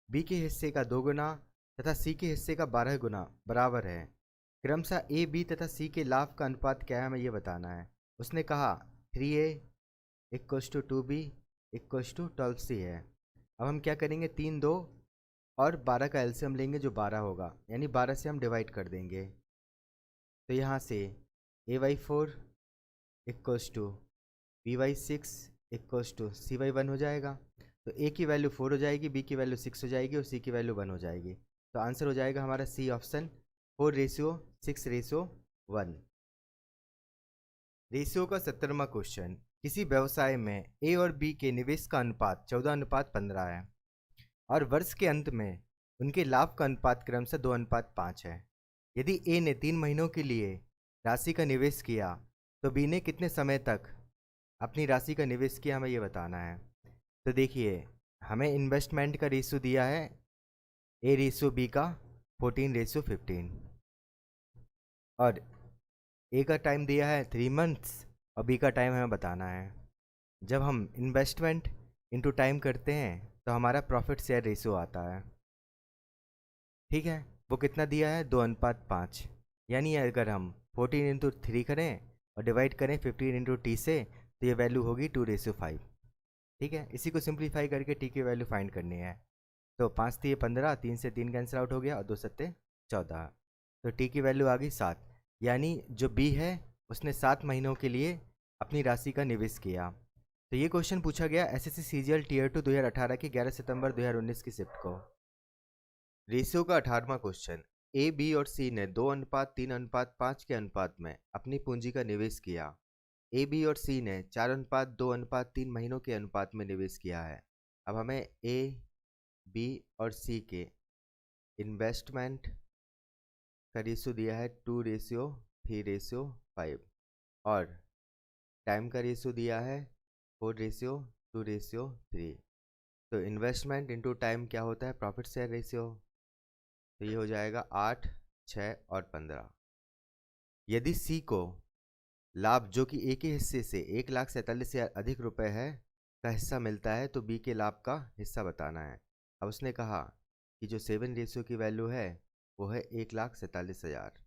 बी के हिस्से का 2 गुना तथा सी के हिस्से का 12 गुना बराबर है। क्रमशः ए, बी तथा सी के लाभ का अनुपात क्या है हमें ये बताना है। उसने कहा 3A = 2B = 12C है। अब हम क्या करेंगे, 3 2 और 12 का एलसीएम लेंगे जो 12 होगा, यानी 12 से हम डिवाइड कर देंगे। तो यहाँ से A/4 = B/6 = C/1 हो जाएगा। तो A की वैल्यू 4 हो जाएगी, B की वैल्यू 6 हो जाएगी और C की वैल्यू 1 हो जाएगी। तो आंसर हो जाएगा हमारा सी ऑप्शन 4:6:1। रेशियो का 17वां क्वेश्चन। किसी व्यवसाय में ए और बी के निवेश का अनुपात 14:15 है और वर्ष के अंत में उनके लाभ का अनुपात क्रमशः 2:5 है। यदि ए ने 3 महीनों के लिए राशि का निवेश किया तो बी ने कितने समय तक अपनी राशि का निवेश किया हमें ये बताना है। तो देखिए हमें इन्वेस्टमेंट का रेशियो दिया है ए रेशियो बी का 14:15 और ए का टाइम दिया है 3 मंथ्स और बी का टाइम हमें बताना है। जब हम इन्वेस्टमेंट इनटू टाइम करते हैं तो हमारा प्रॉफिट शेयर रेशियो आता है। ठीक है, वो कितना दिया है 2:5, यानी अगर हम 14 × 3 करें और डिवाइड करें 15 × t से तो ये वैल्यू होगी 2:5। ठीक है, इसी को सिंप्लीफाई करके t की वैल्यू फाइंड करनी है। तो 5 3 15, 3 से 3 कैंसिल आउट हो गया और 2 7 14। तो t की वैल्यू आ गई 7, यानी जो बी है उसने 7 महीनों के लिए अपनी राशि का निवेश किया। तो ये क्वेश्चन पूछा गया एसएससी सीजीएल टियर 2 2018 के 11 सितंबर 2019 की शिफ्ट को। रेशियो का 18वां क्वेश्चन। ए, बी और सी ने 2:3:5 के अनुपात में अपनी पूंजी का निवेश किया। ए, बी और सी ने 4:2:3 महीनों के अनुपात में निवेश किया है। अब हमें ए, बी और सी के इन्वेस्टमेंट का रेशियो दिया है 2:3:5 और टाइम का रेशियो दिया है 4:2:3। तो इन्वेस्टमेंट इंटू टाइम क्या होता है? Profit share ratio. तो ये हो जाएगा 8, 6 और 15। यदि सी को लाभ जो कि ए के हिस्से से 1,47,000 अधिक रुपए है का हिस्सा मिलता है तो बी के लाभ का हिस्सा बताना है। अब उसने कहा कि जो 7 रेशियो की वैल्यू है वो है 1,47,000।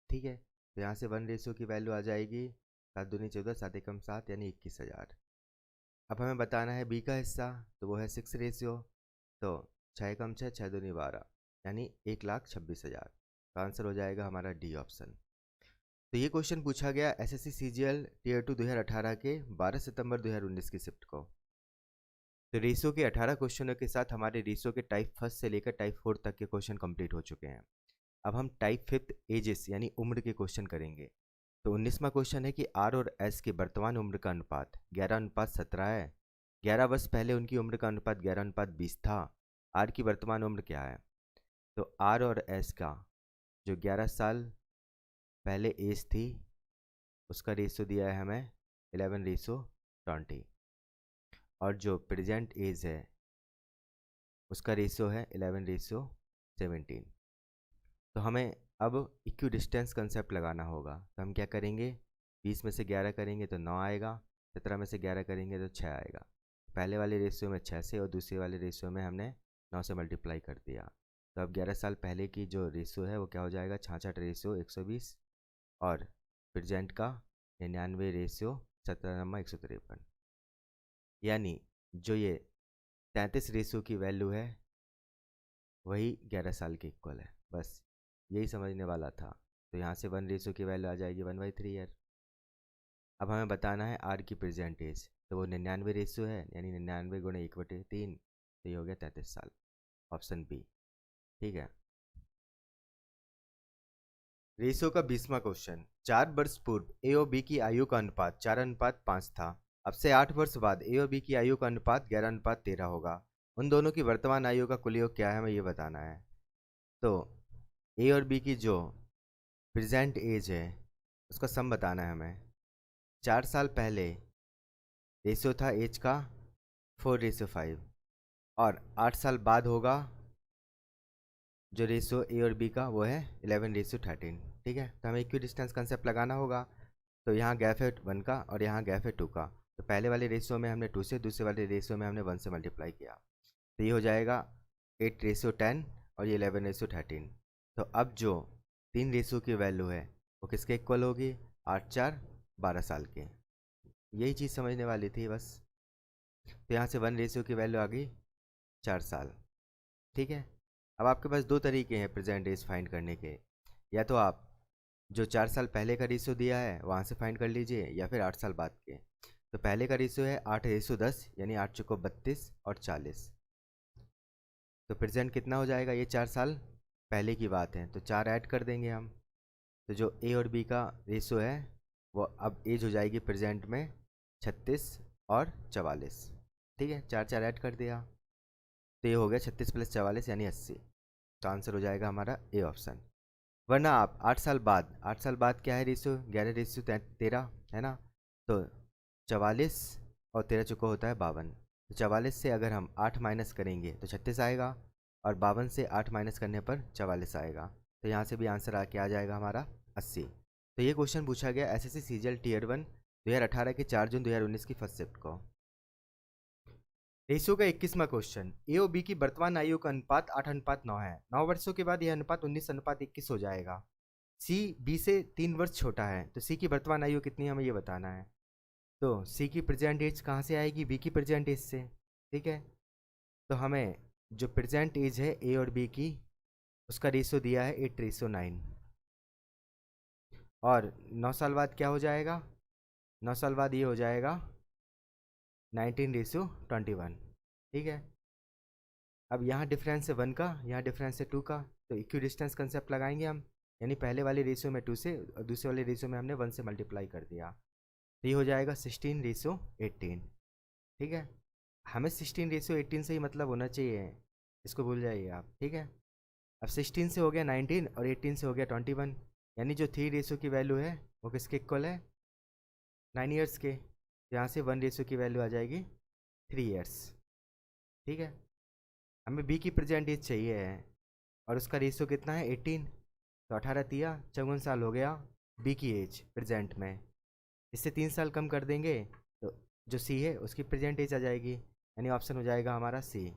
ठीक है, तो यहाँ से 1 रेशियो की वैल्यू आ जाएगी 7 दूनी 14, 7 एकम 7 यानी 21,000। अब हमें बताना है बी का हिस्सा, तो वो है 6 रेशियो, तो 6 एकम 6, 6 दूनी 12 यानी 1,26,000। तो आंसर हो जाएगा हमारा डी ऑप्शन। तो ये क्वेश्चन पूछा गया एसएससी सीजीएल टीयर 2 2018 के 12 सितंबर 2019 की शिफ्ट को। तो रेशियो के 18 क्वेश्चनों के साथ हमारे रेशियो के टाइप फर्स्ट से लेकर टाइप 4 तक के क्वेश्चन कंप्लीट हो चुके हैं। अब हम टाइप फिफ्थ एजेस यानी उम्र के क्वेश्चन करेंगे। तो 19वां क्वेश्चन है कि आर और एस के वर्तमान उम्र का अनुपात 11:17 है। 11 वर्ष पहले उनकी उम्र का अनुपात 11:20 था। आर की वर्तमान उम्र क्या है? तो आर और एस का जो 11 साल पहले एज थी उसका रेशियो दिया है हमें 11:20 और जो प्रेजेंट एज है उसका रेशियो है 11:17। तो हमें अब इक्वी डिस्टेंस कंसेप्ट लगाना होगा। तो हम क्या करेंगे? 20 में से 11 करेंगे तो 9 आएगा, 17 में से 11 करेंगे तो 6 आएगा। पहले वाले रेशियो में 6 से और दूसरे वाले रेशियो में हमने 9 से मल्टीप्लाई कर दिया। तो अब 11 साल पहले की जो रेशियो है वो क्या हो जाएगा? 66 रेशियो 120 और प्रेजेंट का 99 रेशियो 17:153 यानी जो ये 33 रेशियो की वैल्यू है वही 11 साल के इक्वल है। बस यही समझने वाला था। तो यहाँ से 1 रेशियो की वैल्यू आ जाएगी 1/3 ईयर। अब हमें बताना है आर की प्रेजेंट एज, तो वो 99 रेशियो है यानी 99 गुणे 1/3, तो ये हो गया 33 साल। ऑप्शन बी ठीक है। रेशियो का 20वां क्वेश्चन, 4 वर्ष पूर्व ए और बी की आयु का अनुपात 4:5 था। अब से 8 वर्ष बाद ए और बी की आयु का अनुपात 11:13 होगा। उन दोनों की वर्तमान आयु का कुल योग क्या है हमें ये बताना है। तो ए और बी की जो प्रेजेंट एज है उसका सम बताना है हमें। 4 साल पहले रेशियो था एज का 4:5 और 8 साल बाद होगा जो रेशियो ए और बी का वो है 11:13। ठीक है, तो हमें इक्वी डिस्टेंस कंसेप्ट लगाना होगा। तो यहाँ गैप है 1 का और यहाँ गैप है 2 का। तो पहले वाले रेशियो में हमने 2 से, दूसरे वाले रेशियो में हमने 1 से मल्टीप्लाई किया। तो ये हो जाएगा 8:10 और ये 11:13। तो अब जो 3 रेशियो की वैल्यू है वो किसके इक्वल होगी? 8, 4, 12 साल के। यही चीज़ समझने वाली थी बस। तो यहाँ से 1 रेशियो की वैल्यू आ गई 4 साल। ठीक है, अब आपके पास 2 तरीके हैं प्रेजेंट एज फाइंड करने के। या तो आप जो 4 साल पहले का रेशियो दिया है वहाँ से फाइंड कर लीजिए या फिर 8 साल बाद के। तो पहले का रेशियो है 8:10 यानी 8 चौको 32 और 40। तो प्रेजेंट कितना हो जाएगा? ये 4 साल पहले की बात है तो 4 ऐड कर देंगे हम। तो जो ए और बी का रेशियो है वो अब एज हो जाएगी प्रेजेंट में 36 और 44। ठीक है, 4 4 ऐड कर दिया तो ये हो गया 36 + 44 यानी 80। तो आंसर हो जाएगा हमारा ए ऑप्शन। वरना आप 8 साल बाद, 8 साल बाद क्या है रेशियो? 11:13 है ना। तो 44 और 13 चुका होता है 52। तो 44 से अगर हम 8 माइनस करेंगे तो 36 आएगा और 52 से 8 माइनस करने पर 44 आएगा। तो यहाँ से भी आंसर आके आ जाएगा हमारा 80। तो ये क्वेश्चन पूछा गया एसएससी सीजीएल टीयर 1 2018 के 4 जून 2019 की फर्स्ट शिफ्ट को। रेशियो का 21वां क्वेश्चन, ए और बी की वर्तमान आयु का अनुपात 8:9 है। 9 वर्षों के बाद यह अनुपात 19:21 हो जाएगा। सी बी से 3 वर्ष छोटा है तो सी की वर्तमान आयु कितनी है हमें ये बताना है। तो सी की प्रेजेंट एज कहाँ से आएगी? बी की प्रेजेंट एज से। ठीक है, तो हमें जो प्रेजेंट एज है ए और बी की उसका रेशियो दिया है 8:9 और 9 साल बाद क्या हो जाएगा? 9 साल बाद ये हो जाएगा 19:21। ठीक है, अब यहाँ डिफरेंस है 1 का, यहाँ डिफरेंस है 2 का, तो इक्वी डिस्टेंस कंसेप्ट लगाएंगे हम, यानी पहले वाले रेशियो में 2 से और दूसरे वाले रेशियो में हमने 1 से मल्टीप्लाई कर दिया, तो ये हो जाएगा 16:18। ठीक है, हमें 16:18 से ही मतलब होना चाहिए, इसको भूल जाइए आप। ठीक है, अब 16 से हो गया 19 और 18 से हो गया 21, यानी जो 3 रेशियो की वैल्यू है वो किसके इक्वल है, 9 ईयर्स के। तो यहाँ से 1 रेशियो की वैल्यू आ जाएगी 3 ईयर्स। ठीक है, हमें बी की प्रेजेंट एज चाहिए है और उसका रेशियो कितना है 18, तो 18 तिया 54 साल हो गया बी की एज प्रेजेंट में। इससे 3 साल कम कर देंगे तो जो सी है उसकी प्रेजेंट एज आ जाएगी, यानी ऑप्शन हो जाएगा हमारा सी।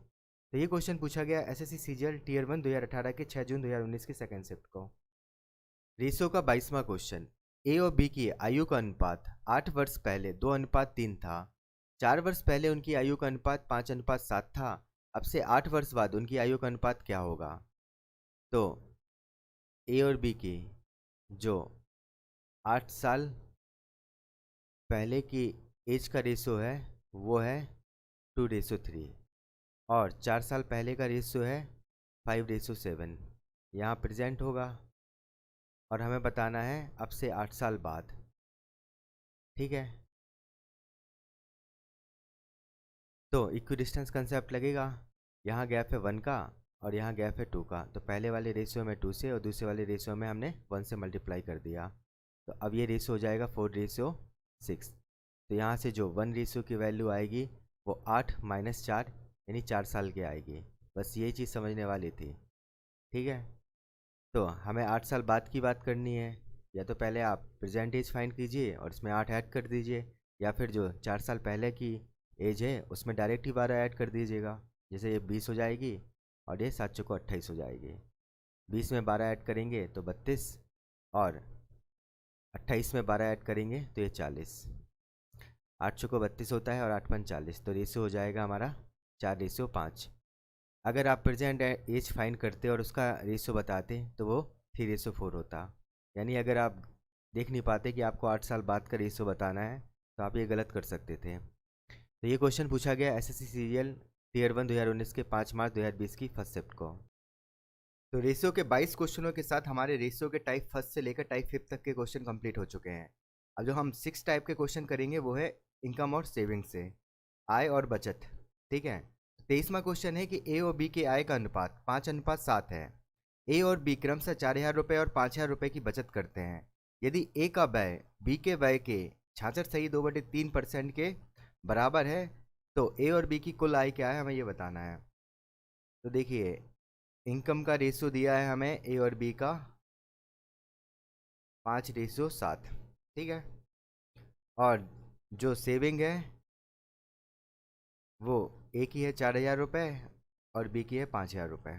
तो ये क्वेश्चन पूछा गया एसएससी सीजीएल टीयर 1 2018 के 6 जून 2019 की सेकंड शिफ्ट को। रेशियो का 22वां क्वेश्चन, ए और बी की आयु का अनुपात 8 वर्ष पहले 2:3 था, 4 वर्ष पहले उनकी आयु का अनुपात 5:7 था, अब से 8 वर्ष बाद उनकी आयु का अनुपात क्या होगा। तो ए और बी की जो 8 साल पहले की एज का रेशियो है वो है 2:3 और 4 साल पहले का रेशियो है 5:7। यहाँ प्रेजेंट होगा और हमें बताना है अब से 8 साल बाद। ठीक है, तो इक्वी डिस्टेंस कंसेप्ट लगेगा, यहाँ गैप है 1 का और यहाँ गैप है 2 का, तो पहले वाले रेशियो में 2 से और दूसरे वाले रेशियो में हमने 1 से मल्टीप्लाई कर दिया, तो अब ये रेशियो हो जाएगा 4:6। तो यहाँ से जो 1 रेशियो की वैल्यू आएगी वो 8 - 4 यानी 4 साल की आएगी। बस ये चीज़ समझने वाली थी। ठीक है, तो हमें 8 साल बाद की बात करनी है, या तो पहले आप प्रेजेंट एज फाइंड कीजिए और इसमें 8 ऐड कर दीजिए, या फिर जो 4 साल पहले की एज है उसमें डायरेक्ट ही 12 ऐड कर दीजिएगा। जैसे ये 20 हो जाएगी और ये 7 चौको 28 हो जाएगी। 20 में 12 ऐड करेंगे तो 32 और 28 में 12 ऐड करेंगे तो ये 40। 8 चौको 32 होता है और 8 पंच 40, तो रेशियो हो जाएगा हमारा 4:5। अगर आप प्रेजेंट एज फाइंड करते और उसका रेशियो बताते तो वो 3:4 होता। यानी अगर आप देख नहीं पाते कि आपको 8 साल बाद का रेशियो बताना है तो आप ये गलत कर सकते थे। तो ये क्वेश्चन पूछा गया एसएससी सीजीएल टीयर 1 2019 के 5 मार्च 2020 की फर्स्ट शिफ्ट को। तो रेशियो के 22 क्वेश्चनों के साथ हमारे रेशियो के टाइप फर्स्ट से लेकर टाइप 5 तक के क्वेश्चन कंप्लीट हो चुके हैं। अब जो हम 6 टाइप के क्वेश्चन करेंगे वो है इनकम और सेविंग से, आय और बचत। ठीक है, 23वां क्वेश्चन है कि ए और बी के आय का अनुपात 5:7 है। ए और बी क्रमशः 4,000 रुपये और 5,000 रुपये की बचत करते हैं। यदि ए का व्यय बी के व्यय के 66.2/3% के बराबर है तो ए और बी की कुल आय क्या है, हमें ये बताना है। तो देखिए, इनकम का रेशियो दिया है हमें ए और बी का 5:7। ठीक है, और जो सेविंग है वो ए की है 4,000 रुपये और बी की है 5,000 रुपये।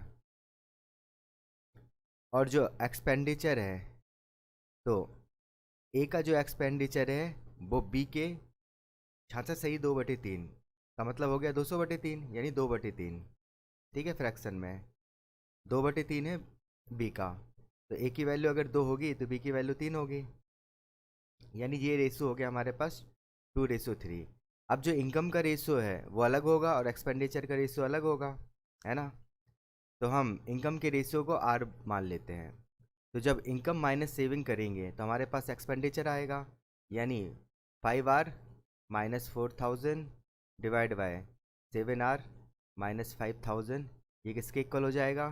और जो एक्सपेंडिचर है तो ए का जो एक्सपेंडिचर है वो बी के 66.2/3 का मतलब हो गया 200/3 यानी 2/3। ठीक है, फ्रैक्शन में 2/3 है बी का, तो ए की वैल्यू अगर 2 होगी तो बी की वैल्यू 3 होगी, यानी ये रेशियो हो गया हमारे पास 2:3। अब जो इनकम का रेशियो है वो अलग होगा और एक्सपेंडिचर का रेशियो अलग होगा, है ना। तो हम इनकम के रेशियो को आर मान लेते हैं। तो जब इनकम माइनस सेविंग करेंगे तो हमारे पास एक्सपेंडिचर आएगा, यानी 5R - 4,000 डिवाइड बाय 7R - 5,000, ये किसके इक्वल हो जाएगा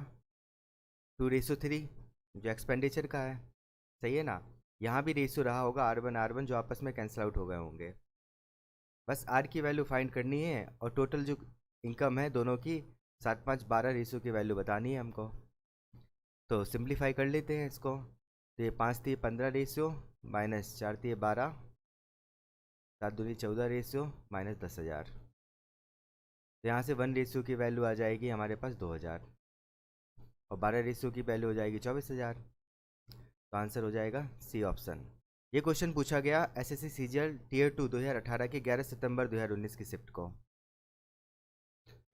2:3 जो एक्सपेंडिचर का है। सही है ना, यहाँ भी रेशियो रहा होगा R1 जो आपस में कैंसिल आउट हो गए होंगे। बस आर की वैल्यू फाइंड करनी है और टोटल जो इनकम है दोनों की 7, 5, 12 रेशियो की वैल्यू बतानी है हमको। तो सिंप्लीफाई कर लेते हैं इसको, तो ये 5 थी 15 रेशियो माइनस 4 थी 12, 7 दूनी 14 रेशियो माइनस 10,000। तो यहाँ से 1 रेशियो की वैल्यू आ जाएगी हमारे पास 2,000 और 12 रेशियो की वैल्यू हो जाएगी 24,000। तो आंसर हो जाएगा सी ऑप्शन। ये क्वेश्चन पूछा गया एसएससी सीजीएल टीयर 2 2018 के 11 सितंबर 2019 की शिफ्ट को।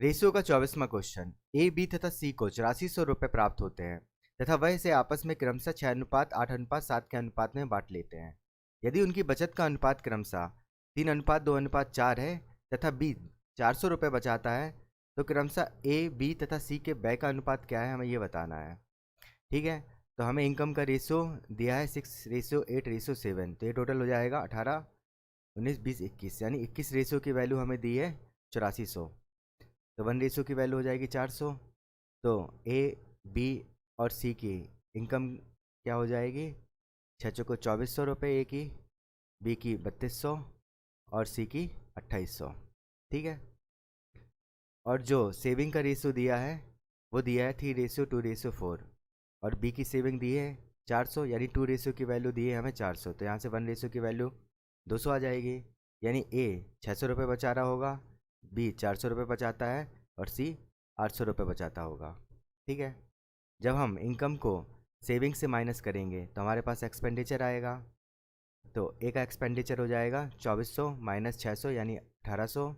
रेशियो का 24वां क्वेश्चन, ए बी तथा सी को 8400 रुपये प्राप्त होते हैं तथा वह इसे आपस में क्रमशः 6:8:7 के अनुपात में बांट लेते हैं। यदि उनकी बचत का अनुपात क्रमशः 3:2:4 है तथा बी 400 रुपये बचाता है तो क्रमशः ए बी तथा सी के व्यय का अनुपात क्या है, हमें ये बताना है। ठीक है। तो हमें इनकम का रेशियो दिया है 6:8:7, तो ये टोटल हो जाएगा 18, 19, 20, 21, यानी 21 रेशियो की वैल्यू हमें दी है 8400। तो 1 रेशियो की वैल्यू हो जाएगी 400। तो ए, बी और सी की इनकम क्या हो जाएगी? 6 चौको 2400 रुपये ए की, बी की 3200 और सी की 2800। ठीक है। और जो सेविंग का रेशियो दिया है वो दिया है 3:2:4, और बी की सेविंग दी है 400, यानी 2 रेशियो की वैल्यू दी है हमें 400। तो यहाँ से 1 रेशियो की वैल्यू 200 आ जाएगी, यानी ए 600 रुपये बचा रहा होगा, बी 400 रुपये बचाता है और सी 800 रुपये बचाता होगा। ठीक है। जब हम इनकम को सेविंग से माइनस करेंगे तो हमारे पास एक्सपेंडिचर आएगा। तो ए का एक्सपेंडिचर हो जाएगा 2400 माइनस 600 यानी 1800,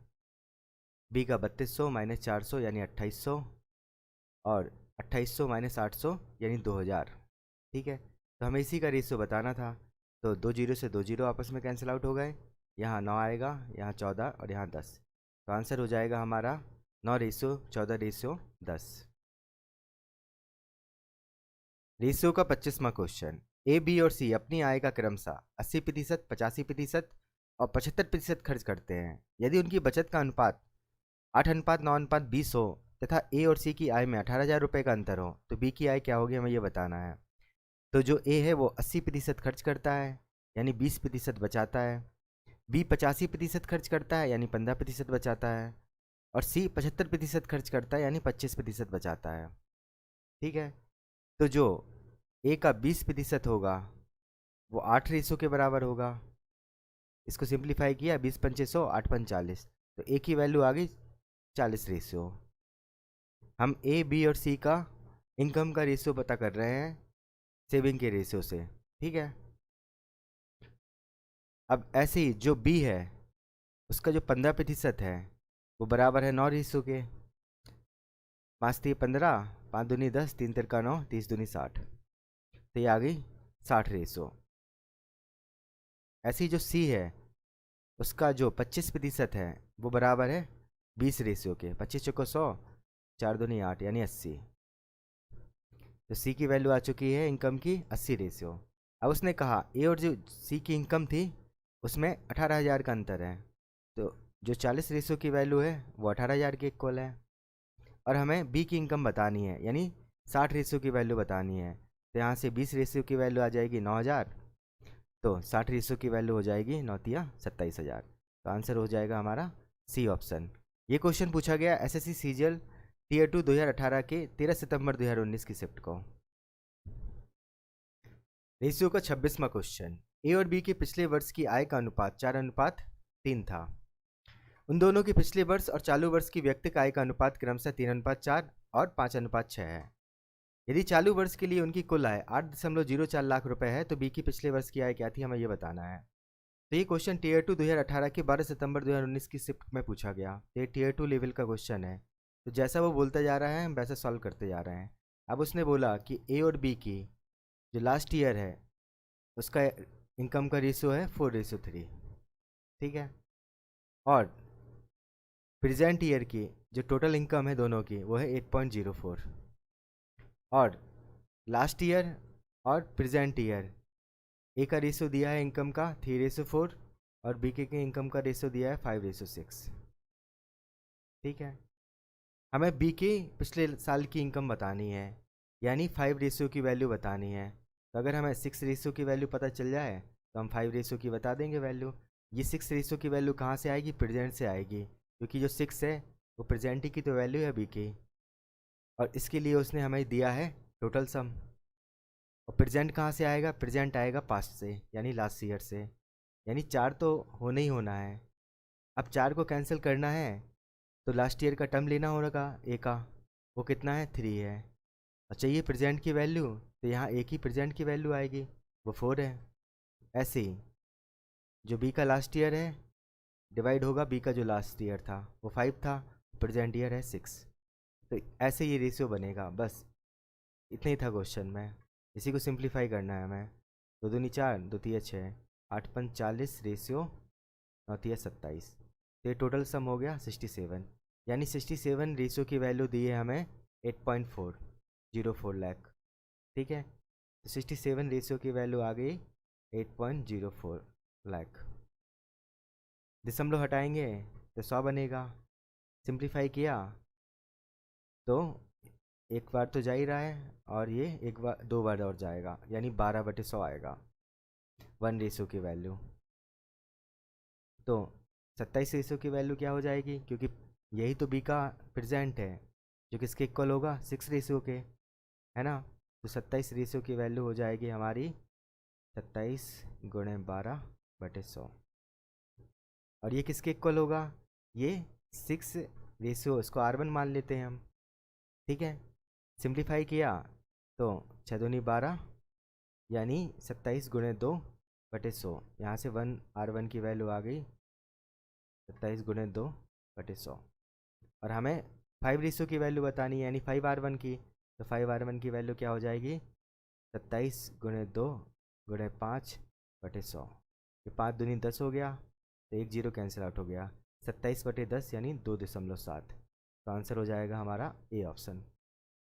बी का 3200 माइनस 400 यानी 2800, और 2800 माइनस 800 यानी 2000। ठीक है। तो हमें इसी का रेशियो बताना था। तो 2 जीरो से 2 जीरो आपस में कैंसिल आउट हो गए, यहाँ 9 आएगा, यहाँ 14 और यहाँ 10। तो आंसर हो जाएगा हमारा 9:14:10। रेशियो का 25वां क्वेश्चन। ए, बी और सी अपनी आय का क्रमशः 80%, 85% और 75% खर्च करते हैं। यदि उनकी बचत का अनुपात 8:9:20 हो तथा ए और सी की आय में 18,000 रुपये का अंतर हो, तो बी की आय क्या होगी, हमें ये बताना है। तो जो ए है वो 80% खर्च करता है, यानी 20% बचाता है। बी 85% खर्च करता है, यानी 15% बचाता है। और सी 75% खर्च करता है, यानी 25% बचाता है। ठीक है। तो जो ए का 20% होगा वो 8 रेशो के बराबर होगा। इसको सिंप्लीफाई किया, 20 × 5 = 100, 8 × 5 = 40। तो ए की वैल्यू आ गई 40 रेशियो। हम ए, बी और सी का इनकम का रेशियो पता कर रहे हैं सेविंग के रेशियो से। ठीक है। अब ऐसे ही जो बी है उसका जो 15% है वो बराबर है 9 रेशियो के। 5×3 = 15, 5×2 = 10, 3×3 = 9, 30×2 = 60। तो ये आ गई 60 रेशियो। ऐसे ही जो सी है उसका जो 25% है वो बराबर है 20 रेशियो के। 25 चौको 100, 4×2 = 8, यानी 80। तो सी की वैल्यू आ चुकी है इनकम की 80 रेशियो। अब उसने कहा ए और जो सी की इनकम थी उसमें 18,000 का अंतर है। तो जो 40 रेशियो की वैल्यू है वो 18,000 के इक्वल है। और हमें बी की इनकम बतानी है, यानी 60 रेशियो की वैल्यू बतानी है। तो यहाँ से 20 रेशियो की वैल्यू आ जाएगी 9,000, तो 60 रेशियो की वैल्यू हो जाएगी 9×3 = 27,000। तो आंसर हो जाएगा हमारा सी ऑप्शन। ये क्वेश्चन पूछा गया एसएससी सीजीएल टीयर 2 2018 के 13 सितंबर 2019 की शिफ्ट को। रेशियो का 26वां क्वेश्चन। ए और बी के पिछले वर्ष की आय का अनुपात 4:3 था। उन दोनों के पिछले वर्ष और चालू वर्ष की व्यक्तिगत आय का अनुपात क्रमशः 3:4 और 5:6 है। यदि चालू वर्ष के लिए उनकी कुल आय 8.04 लाख रुपए है तो बी की पिछले वर्ष की आय क्या थी, हमें ये बताना है। तो ये क्वेश्चन टीयर 2 2018 के 12 सितंबर 2019 की शिफ्ट में पूछा गया। ये टीयर 2 लेवल का क्वेश्चन है। तो जैसा वो बोलता जा रहा है हम वैसा सॉल्व करते जा रहे हैं। अब उसने बोला कि ए और बी की जो लास्ट ईयर है उसका इनकम का रेशियो है 4:3। ठीक है। और प्रेजेंट ईयर की जो टोटल इनकम है दोनों की वो है 8.04। और लास्ट ईयर और प्रेजेंट ईयर ए का रेशियो दिया है इनकम का 3:4 और बी के इनकम का रेशियो दिया है 5:6। ठीक है। हमें बी के पिछले साल की इनकम बतानी है, यानी 5 रेशियो की वैल्यू बतानी है। तो अगर हमें 6 रेशियो की वैल्यू पता चल जाए तो हम 5 रेशियो की बता देंगे वैल्यू। ये 6 रेशियो की वैल्यू कहाँ से आएगी, प्रेजेंट से आएगी, क्योंकि जो 6 है वो प्रेजेंट ही की तो वैल्यू है बी की। और इसके लिए उसने हमें दिया है टोटल सम। और प्रेजेंट कहाँ से आएगा, प्रेजेंट आएगा पास्ट से, यानी लास्ट ईयर से। यानी 4 तो होना ही होना है। अब 4 को कैंसिल करना है तो लास्ट ईयर का टर्म लेना होगा ए का, वो कितना है 3 है। और चाहिए प्रेजेंट की वैल्यू, तो यहाँ ए की प्रेजेंट की वैल्यू आएगी, वो 4 है। ऐसे ही जो बी का लास्ट ईयर है डिवाइड होगा बी का जो लास्ट ईयर था वो 5 था, प्रेजेंट ईयर है 6। तो ऐसे ये रेशियो बनेगा। बस इतना ही था क्वेश्चन में, इसी को सिंप्लीफाई करना है हमें। 2×2 = 4, 2×3 = 6, 8×5 = 40 रेशियो 9×3 = 27। तो ये टोटल सम हो गया 67, यानी 67 रेशियो की वैल्यू दी है हमें 8.404 लाख। ठीक है, तो 67 रेशियो की वैल्यू आ गई 8.04 लाख। दशमलव हटाएंगे तो 100 बनेगा। सिंप्लीफाई किया तो एक बार तो जा ही रहा है और ये एक बार 2 बार और जाएगा, यानी 12/100 आएगा 1 रेशियो की वैल्यू। तो 27 रेशियो की वैल्यू क्या हो जाएगी, क्योंकि यही तो बी का प्रेजेंट है जो किसके इक्वल होगा 6 रेशियो के, है ना। तो 27 रेशियो की वैल्यू हो जाएगी हमारी 27 गुणे 12/100। और ये किसके इक्वल होगा, ये 6 रेशियो, इसको R1 मान लेते हैं हम। ठीक है, सिंप्लीफाई किया तो 6 दूनी 12, यानी 27 गुणे 2/100। यहाँ से R1 की वैल्यू आ गई 27 गुणे 2/100। और हमें 5 रेशियो की वैल्यू बतानी है, यानी 5R1 की। तो 5R1 की वैल्यू क्या हो जाएगी 27 गुणे 2 गुणे 5/100। ये 5 दूनी 10 हो गया, तो 1 0 कैंसिल आउट हो गया। 27/10 यानी 2.7। तो आंसर हो जाएगा हमारा ए ऑप्शन।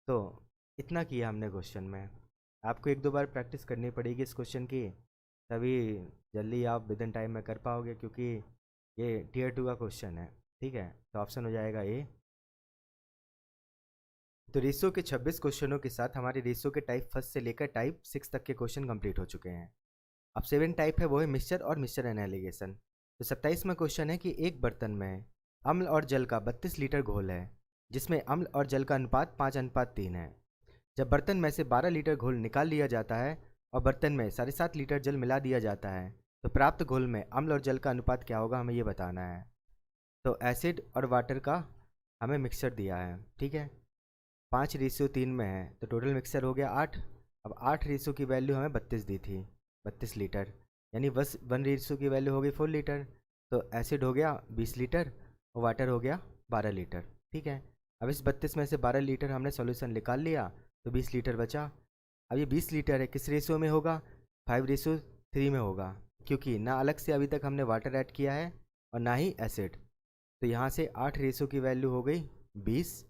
तो इतना किया हमने क्वेश्चन में। आपको 1-2 बार प्रैक्टिस करनी पड़ेगी इस क्वेश्चन की, तभी जल्दी आप विद इन टाइम में कर पाओगे, क्योंकि ये Tier 2 का क्वेश्चन है। ठीक है, तो ऑप्शन हो जाएगा ए। तो रेशियो के 26 क्वेश्चनों के साथ हमारे रेशियो के टाइप फर्स्ट से लेकर टाइप 6 तक के क्वेश्चन कंप्लीट हो चुके हैं। अब 7 टाइप है, वो है मिक्सचर और मिक्सचर एनालिगेशन। तो 27वां क्वेश्चन है कि एक बर्तन में अम्ल और जल का 32 लीटर घोल है, जिसमें अम्ल और जल का अनुपात 5:3 है। जब बर्तन में से 12 लीटर घोल निकाल लिया जाता है और बर्तन में 7.5 लीटर जल मिला दिया जाता है, तो प्राप्त घोल में अम्ल और जल का अनुपात क्या होगा, हमें ये बताना है। तो एसिड और वाटर का हमें मिक्सचर दिया है। ठीक है, 5:3 में है, तो टोटल मिक्सचर हो गया 8। अब 8 रेशियो की वैल्यू हमें 32 दी थी, 32 लीटर, यानी बस 1 रेशियो की वैल्यू हो गई 4 लीटर। तो एसिड हो गया 20 लीटर और वाटर हो गया 12 लीटर। ठीक है, अब इस 32 में से 12 लीटर हमने सॉल्यूशन निकाल लिया, तो 20 लीटर बचा। अब ये 20 लीटर है, किस रेशियो में होगा 5:3 में होगा, क्योंकि ना अलग से अभी तक हमने वाटर ऐड किया है और ना ही एसिड। तो यहाँ से 8 रेशियो की वैल्यू हो गई 20,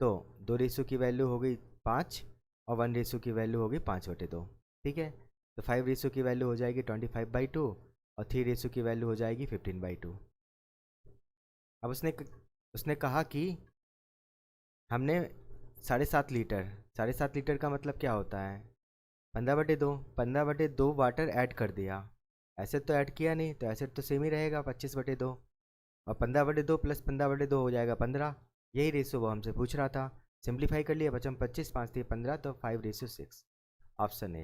तो 2 रेशियो की वैल्यू हो गई 5 और 1 रेशियो की वैल्यू हो गई 5/2। ठीक है, तो 5 रेशियो की वैल्यू हो जाएगी 25/2 और 3 रेशियो की वैल्यू हो जाएगी 15/2। अब उसने कहा कि हमने 7.5 लीटर का मतलब क्या होता है 15/2, 15/2 वाटर ऐड कर दिया, एसिड तो ऐड किया नहीं, तो एसिड तो सेम ही रहेगा 25/2, और 15/2 प्लस 15/2 हो जाएगा 15। यही रेशियो वो हमसे पूछ रहा था। सिंप्लीफाई कर लिया, बचा 25, 5 3 15, तो 5:6। Option A.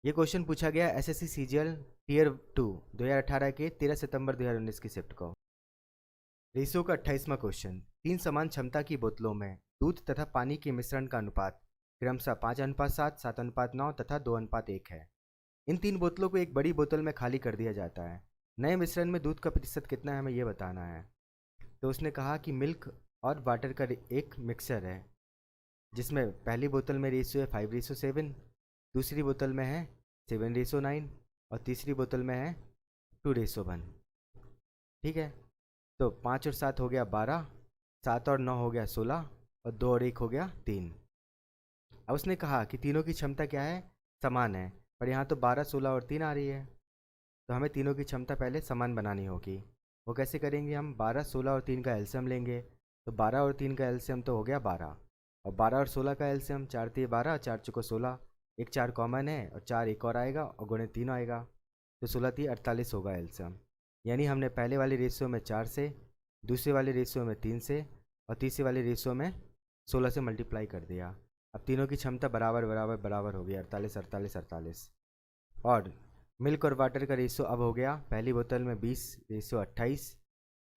ये क्वेश्चन पूछा गया एसएससी सीजीएल टीयर 2 2018 के 13 सितंबर 2019 की शिफ्ट को। रेशियो का 28वां क्वेश्चन, 3 समान क्षमता की बोतलों में दूध तथा पानी के मिश्रण का अनुपात क्रमशः 5:7, 7:9 तथा 2:1 है। इन 3 बोतलों को एक बड़ी बोतल में खाली कर दिया जाता है। नए मिश्रण में दूध का प्रतिशत कितना है, हमें यह बताना है। तो उसने कहा कि मिल्क और वाटर का एक मिक्सचर है, जिसमें पहली बोतल में रेशियो है 5:7, दूसरी बोतल में है 7:9 और तीसरी बोतल में है 2:1। ठीक है, तो 5 और 7 हो गया 12, 7 और 9 हो गया 16 और 2 और 1 हो गया 3। अब उसने कहा कि तीनों की क्षमता क्या है, समान है, पर यहाँ तो 12, 16 और 3 आ रही है, तो हमें तीनों की क्षमता पहले समान बनानी होगी। वो कैसे करेंगे, हम 12, 16 और 3 का एलसीएम लेंगे। तो 12 और 3 का एलसीएम तो हो गया 12, और 12 और 16 का एलसीएम 4 3 12, 4 चौको 16, एक 4 कॉमन है और 4 एक और आएगा और गुणे 3 आएगा, तो 16 3 48 होगा एलसीएम। यानी हमने पहले वाले रेशियो में 4 से, दूसरे वाले रेशियो में 3 से और तीसरे वाले रेशियो में 16 से मल्टीप्लाई कर दिया। अब तीनों की क्षमता बराबर बराबर बराबर हो गई 48 48 48। और मिल्क और वाटर का रेशियो अब हो गया, पहली बोतल में 20:28,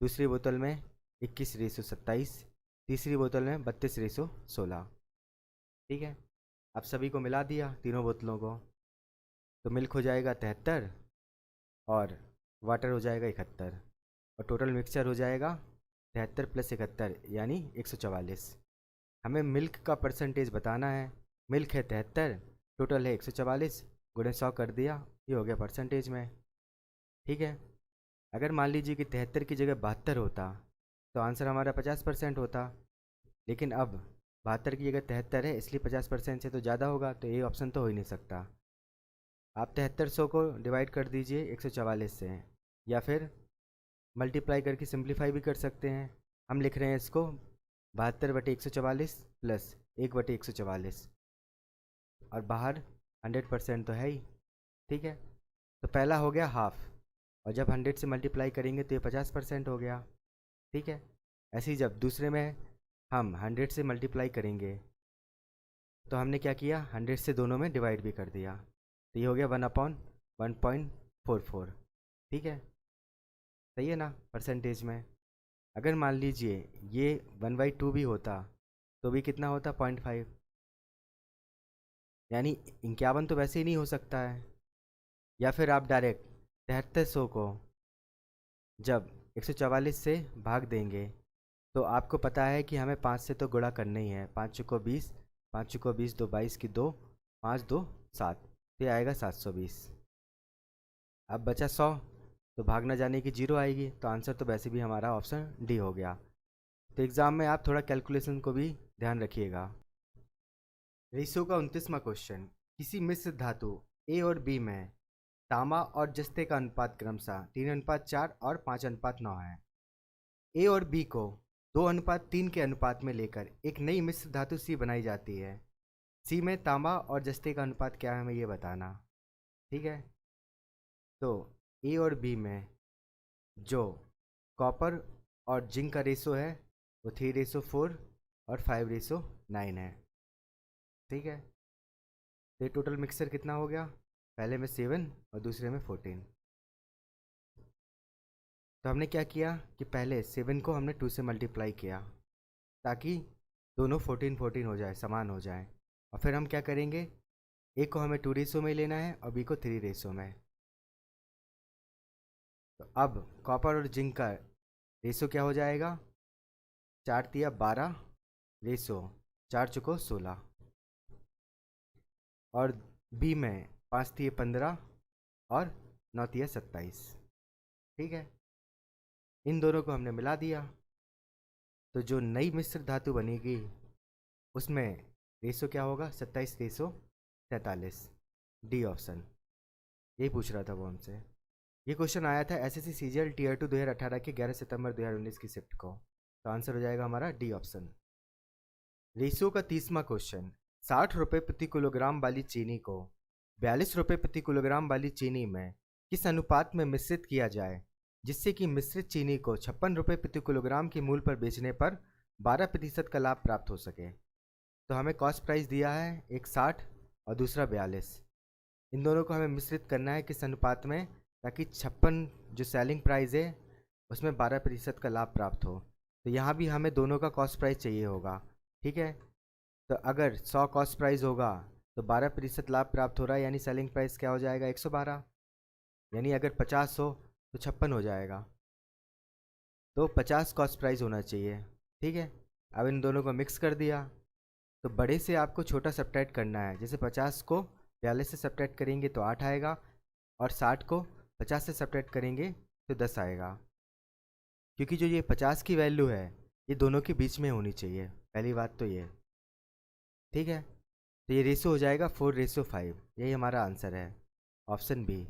दूसरी बोतल में 21:27, तीसरी बोतल में 32:16। ठीक है, अब सभी को मिला दिया तीनों बोतलों को, तो मिल्क हो जाएगा 73 और वाटर हो जाएगा 71, और टोटल मिक्सचर हो जाएगा 73 + 71 यानी 144। हमें मिल्क का परसेंटेज बताना है। मिल्क है 73, टोटल है 144, गुणे 100 कर दिया, ये हो गया परसेंटेज में। ठीक है, अगर मान लीजिए कि 73 की जगह 72 होता, तो आंसर हमारा 50% होता। लेकिन अब 72 की जगह 73 है, इसलिए 50% से तो ज़्यादा होगा, तो ये ऑप्शन तो हो ही नहीं सकता। आप 7300 को डिवाइड कर दीजिए 144 से, या फिर मल्टीप्लाई करके सिंप्लीफाई भी कर सकते हैं। हम लिख रहे हैं इसको 72/144 प्लस 1/144, और बाहर 100% तो है ही। ठीक है, तो पहला हो गया हाफ, और जब 100 से मल्टीप्लाई करेंगे तो ये 50% हो गया। ठीक है, ऐसे ही जब दूसरे में हम 100 से मल्टीप्लाई करेंगे तो हमने क्या किया, 100 से दोनों में डिवाइड भी कर दिया, तो ये हो गया 1/1.44। ठीक है, सही है ना परसेंटेज में। अगर मान लीजिए ये 1/2 भी होता तो भी कितना होता, 0.5, यानी 51 तो वैसे ही नहीं हो सकता है। या फिर आप डायरेक्ट 7300 को जब 144 से भाग देंगे तो आपको पता है कि हमें 5 से तो गुणा करना ही है। 5 चुको 20, 5 चुको 20, 2 22 की 2, 5 2 7, तो ये आएगा 720। अब बचा 100, तो भाग ना जाने की 0 आएगी, तो आंसर तो वैसे भी हमारा ऑप्शन डी हो गया। तो एग्ज़ाम में आप थोड़ा कैलकुलेशन को भी ध्यान रखिएगा। रेशियो का 29वां क्वेश्चन, किसी मिश्र धातु ए और बी में तांबा और जस्ते का अनुपात क्रमशः 3:4 और 5:9 है। ए और बी को 2:3 के अनुपात में लेकर एक नई मिश्र धातु सी बनाई जाती है। सी में तांबा और जस्ते का अनुपात क्या है, हमें ये बताना। ठीक है, तो ए और बी में जो कॉपर और जिंक का रेशो है वो 3:4 और 5:9 है। ठीक है, तो ये टोटल मिक्सचर कितना हो गया, पहले में 7 और दूसरे में 14। तो हमने क्या किया कि पहले 7 को हमने 2 से मल्टीप्लाई किया ताकि दोनों 14 14 हो जाए, समान हो जाए। और फिर हम क्या करेंगे, ए को हमें 2 रेशो में लेना है और बी को 3 रेशो में। तो अब कॉपर और जिंक का रेशो क्या हो जाएगा, 4 तिया 12 रेशो 4 चुको 16, और बी में 5 तिया 15 और 9 तिया 27। ठीक है, इन दोनों को हमने मिला दिया, तो जो नई मिश्र धातु बनेगी उसमें रेशो क्या होगा, 27:43। डी ऑप्शन, यही पूछ रहा था वो हमसे। ये क्वेश्चन आया था एसएससी सीजीएल टीयर 2 2018 के 11 सितंबर 2019 की शिफ्ट को, तो आंसर हो जाएगा हमारा डी ऑप्शन। रेशियो का 30वां क्वेश्चन, 60 रुपये प्रति किलोग्राम वाली चीनी को 42 रुपये प्रति किलोग्राम वाली चीनी में किस अनुपात में मिश्रित किया जाए जिससे कि मिश्रित चीनी को 56 रुपये प्रति किलोग्राम के मूल्य पर बेचने पर 12% का लाभ प्राप्त हो सके। तो हमें कॉस्ट प्राइस दिया है, एक 60 और दूसरा 42। इन दोनों को हमें मिश्रित करना है किस अनुपात में, ताकि 56 जो सेलिंग प्राइस है उसमें 12% का लाभ प्राप्त हो। तो यहाँ भी हमें दोनों का कॉस्ट प्राइस चाहिए होगा। ठीक है, तो अगर 100 कॉस्ट प्राइस होगा तो 12% लाभ प्राप्त हो रहा है, यानी सेलिंग प्राइस क्या हो जाएगा, 112। यानी अगर 50 हो तो 56 हो जाएगा, तो 50 कॉस्ट प्राइस होना चाहिए। ठीक है, अब इन दोनों को मिक्स कर दिया, तो बड़े से आपको छोटा सब्ट्रैक्ट करना है। जैसे 50 को 42 से सब्ट्रैक्ट करेंगे तो 8 आएगा, और 60 को 50 से सब्ट्रैक्ट करेंगे तो 10 आएगा। क्योंकि जो ये 50 की वैल्यू है ये दोनों के बीच में होनी चाहिए, पहली बात तो ये। ठीक है, तो ये रेशो हो जाएगा 4:5, यही हमारा आंसर है, ऑप्शन बी।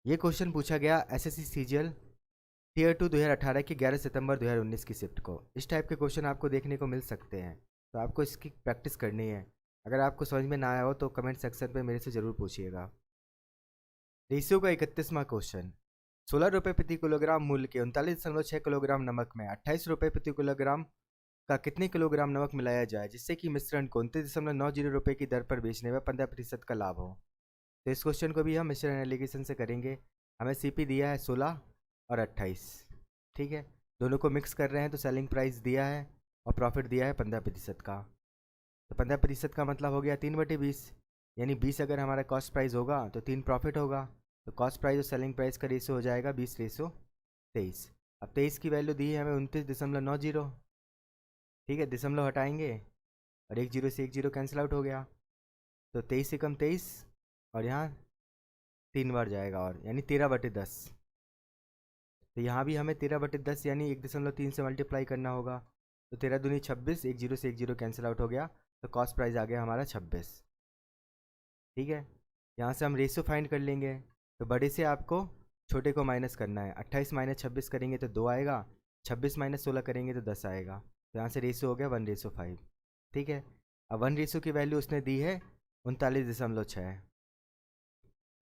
ये क्वेश्चन पूछा गया एसएससी सीजीएल टीयर 2 2018 के 11 सितंबर 2019 की शिफ्ट को। इस टाइप के क्वेश्चन आपको देखने को मिल सकते हैं, तो आपको इसकी प्रैक्टिस करनी है। अगर आपको समझ में ना आया हो तो कमेंट सेक्शन पे मेरे से ज़रूर पूछिएगा। रेशियो का 31वां क्वेश्चन, 16 रुपये प्रति किलोग्राम मूल्य के 39.6 किलोग्राम नमक में 28 रुपये प्रति किलोग्राम का कितने किलोग्राम नमक मिलाया जाए जिससे कि मिश्रण को 29.90 रुपये की दर पर बेचने में 15% का लाभ हो। तो इस क्वेश्चन को भी हम मिश्रण एलिगेशन से करेंगे। हमें सीपी दिया है 16 और 28। ठीक है, दोनों को मिक्स कर रहे हैं, तो सेलिंग प्राइस दिया है और प्रॉफिट दिया है 15% का। तो 15% का मतलब हो गया 3/20, यानी 20 अगर हमारा कॉस्ट प्राइस होगा तो 3 प्रॉफिट होगा। तो कॉस्ट प्राइस और सेलिंग प्राइस का रेशो हो जाएगा 20:23। अब 23 की वैल्यू दी है हमें 29.90। ठीक है, दशमलव हटाएंगे और एक जीरो से एक जीरो कैंसिल आउट हो गया, तो 23 से कम 23, और यहाँ 3 बार जाएगा, और यानी 13/10। तो यहाँ भी हमें 13/10 यानी 1.3 से मल्टीप्लाई करना होगा। तो 13 दूनी 26, एक जीरो से एक जीरो कैंसिल आउट हो गया, तो कॉस्ट प्राइस आ गया हमारा 26। ठीक है, यहाँ से हम रेशियो फाइंड कर लेंगे। तो बड़े से आपको छोटे को माइनस करना है। 28 माइनस 26 करेंगे तो 2 आएगा, 26 माइनस 16 करेंगे तो 10 आएगा। तो यहाँ से रेशियो हो गया 1:5। ठीक है, अब 1 रेशियो की वैल्यू उसने दी है 39.6।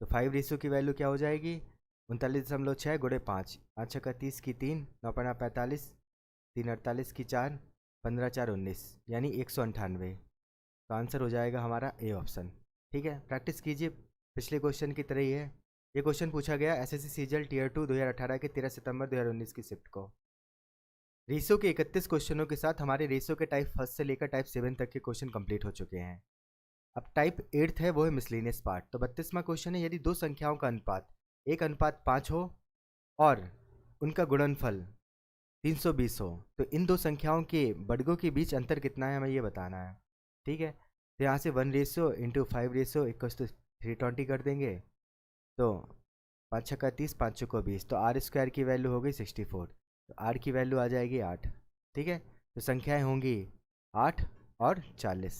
तो 5 रेशियो की वैल्यू क्या हो जाएगी, 39.6 गुणे 5, 5 छक्का 30 की 3, 9 पन्ना 45, 3 48 की 4, 15 4 19, यानी 198। तो आंसर हो जाएगा हमारा ए ऑप्शन। ठीक है, प्रैक्टिस कीजिए, पिछले क्वेश्चन की तरह ही है। ये क्वेश्चन पूछा गया एसएससी सीजीएल टीयर 2 2018 के 13 सितंबर 2019 की शिफ्ट को। रेशियो के 31 क्वेश्चनों के साथ हमारे रेशियो के टाइप 1 से लेकर टाइप 7 तक के क्वेश्चन कंप्लीट हो चुके हैं। अब टाइप 8 है, वो है मिसलेनियस पार्ट। तो 32वां क्वेश्चन है, यदि दो संख्याओं का अनुपात 1:5 हो और उनका गुणनफल 320 हो, तो इन दो संख्याओं के वर्गों के बीच अंतर कितना है, हमें ये बताना है। ठीक है, तो यहाँ से 1 ratio into 5 ratio equals to 320 कर देंगे। तो 5 छक्का 30, 5 चौको 20, तो आर स्क्वायर की वैल्यू हो गई 64। तो आर की वैल्यू आ जाएगी 8। ठीक है, तो संख्याएं होंगी 8 और 40।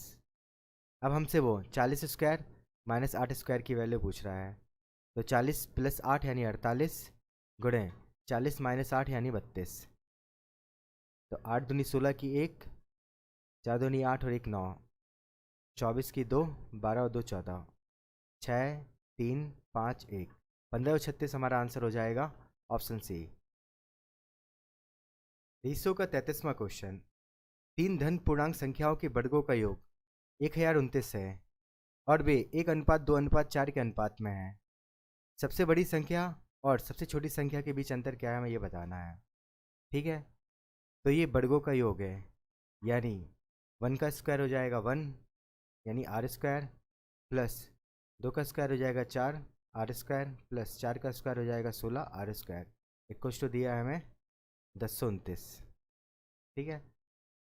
अब हमसे वो 40 स्क्वायर माइनस 8 स्क्वायर की वैल्यू पूछ रहा है। तो 40 प्लस 8 यानी 48 गुणे 40 माइनस 8 यानी 32। तो 8 दूनी 16 की 1, 4 दूनी 8 और 1 9, 24 की 2, 12 और 2 14, 6 3 5 1, 15 और 36 हमारा आंसर हो जाएगा ऑप्शन सी। रेशियो का 33वां क्वेश्चन, 3 धन पूर्णांक संख्याओं के वर्गों का योग 1029 है और वे 1:2:4 के अनुपात में है। सबसे बड़ी संख्या और सबसे छोटी संख्या के बीच अंतर क्या है, हमें ये बताना है। ठीक है, तो ये वर्गों का योग है, यानी 1 का स्क्वायर हो जाएगा 1 यानी आर स्क्वायर, प्लस 2 का स्क्वायर हो जाएगा 4 आर स्क्वायर, प्लस 4 का स्क्वायर हो जाएगा 16 आर स्क्वायर, इक्वल्स टू दिया है हमें 1029। ठीक है,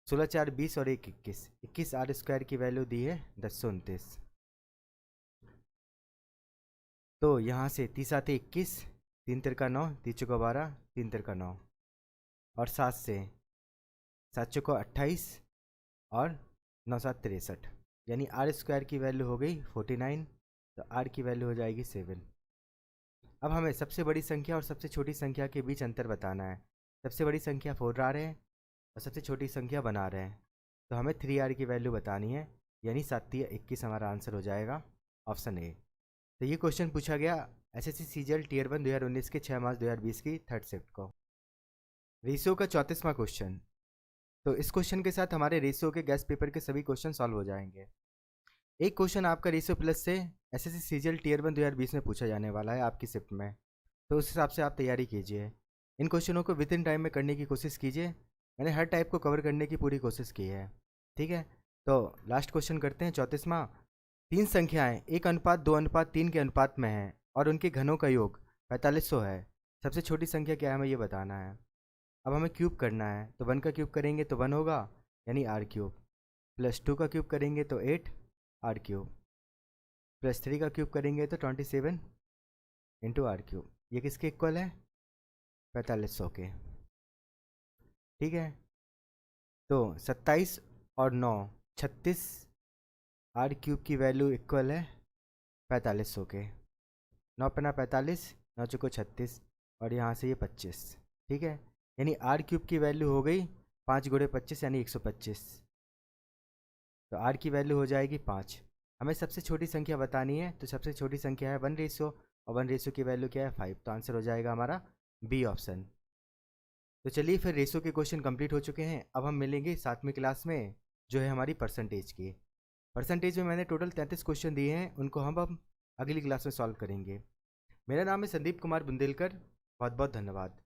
16 4 20 और 1 21, 21 आर स्क्वायर की वैल्यू दी है 1029। तो यहाँ से 30 आते 21, 3 तिरका 9, 3 चौका 12, 3 तिरका 9, और 7 से 7 चौका 28 और 9 7 63, यानी आर स्क्वायर की वैल्यू हो गई 49। तो आर की वैल्यू हो जाएगी 7। अब हमें सबसे बड़ी संख्या और सबसे छोटी संख्या के बीच अंतर बताना है। सबसे बड़ी संख्या 4 आ रहे हैं और सबसे छोटी संख्या 1 आ रहे हैं, तो हमें 3r की वैल्यू बतानी है, यानी 7 21 हमारा आंसर हो जाएगा ऑप्शन ए। तो ये क्वेश्चन पूछा गया एसएससी सीजीएल टीयर 1 2019 के 6 मार्च 2020 की थर्ड शिफ्ट को। रेशियो का 34वां क्वेश्चन, तो इस क्वेश्चन के साथ हमारे रेशियो के गेस्ट पेपर के सभी क्वेश्चन सॉल्व हो जाएंगे। एक क्वेश्चन आपका रेशियो प्लस से एसएससी सीजीएल टीयर 1 2020 में पूछा जाने वाला है आपकी शिफ्ट में, तो उस हिसाब से आप तैयारी कीजिए। इन क्वेश्चनों को विद इन टाइम में करने की कोशिश कीजिए। मैंने हर टाइप को कवर करने की पूरी कोशिश की है। ठीक है, तो लास्ट क्वेश्चन करते हैं 34वां। 3 संख्याएं 1:2:3 के अनुपात में हैं और उनके घनों का योग 4500 है। सबसे छोटी संख्या क्या है, हमें ये बताना है। अब हमें क्यूब करना है, तो 1 का क्यूब करेंगे तो 1 होगा, यानी आर क्यूब, प्लस 2 का क्यूब करेंगे तो 8 आर क्यूब, प्लस 3 का क्यूब करेंगे तो 27 इंटू आर क्यूब। ये किसके इक्वल है, 4500 के। ठीक है, तो 27 और 9 36, आर क्यूब की वैल्यू इक्वल है 4500 के। 9 पन्ना 45, 9 चौको 36, और यहाँ से ये 25। ठीक है, यानी आर क्यूब की वैल्यू हो गई 5 गुणे 25 यानी 125। तो आर की वैल्यू हो जाएगी 5। हमें सबसे छोटी संख्या बतानी है, तो सबसे छोटी संख्या है 1 रेशियो, और 1 रेशियो की वैल्यू क्या है 5। तो आंसर हो जाएगा हमारा बी ऑप्शन। तो चलिए फिर रेशियो के क्वेश्चन कंप्लीट हो चुके हैं। अब हम मिलेंगे 7वीं क्लास में, जो है हमारी परसेंटेज की। परसेंटेज में मैंने टोटल 33 क्वेश्चन दिए हैं, उनको हम अगली क्लास में सॉल्व करेंगे। मेरा नाम है संदीप कुमार बुंदेलकर। बहुत बहुत धन्यवाद।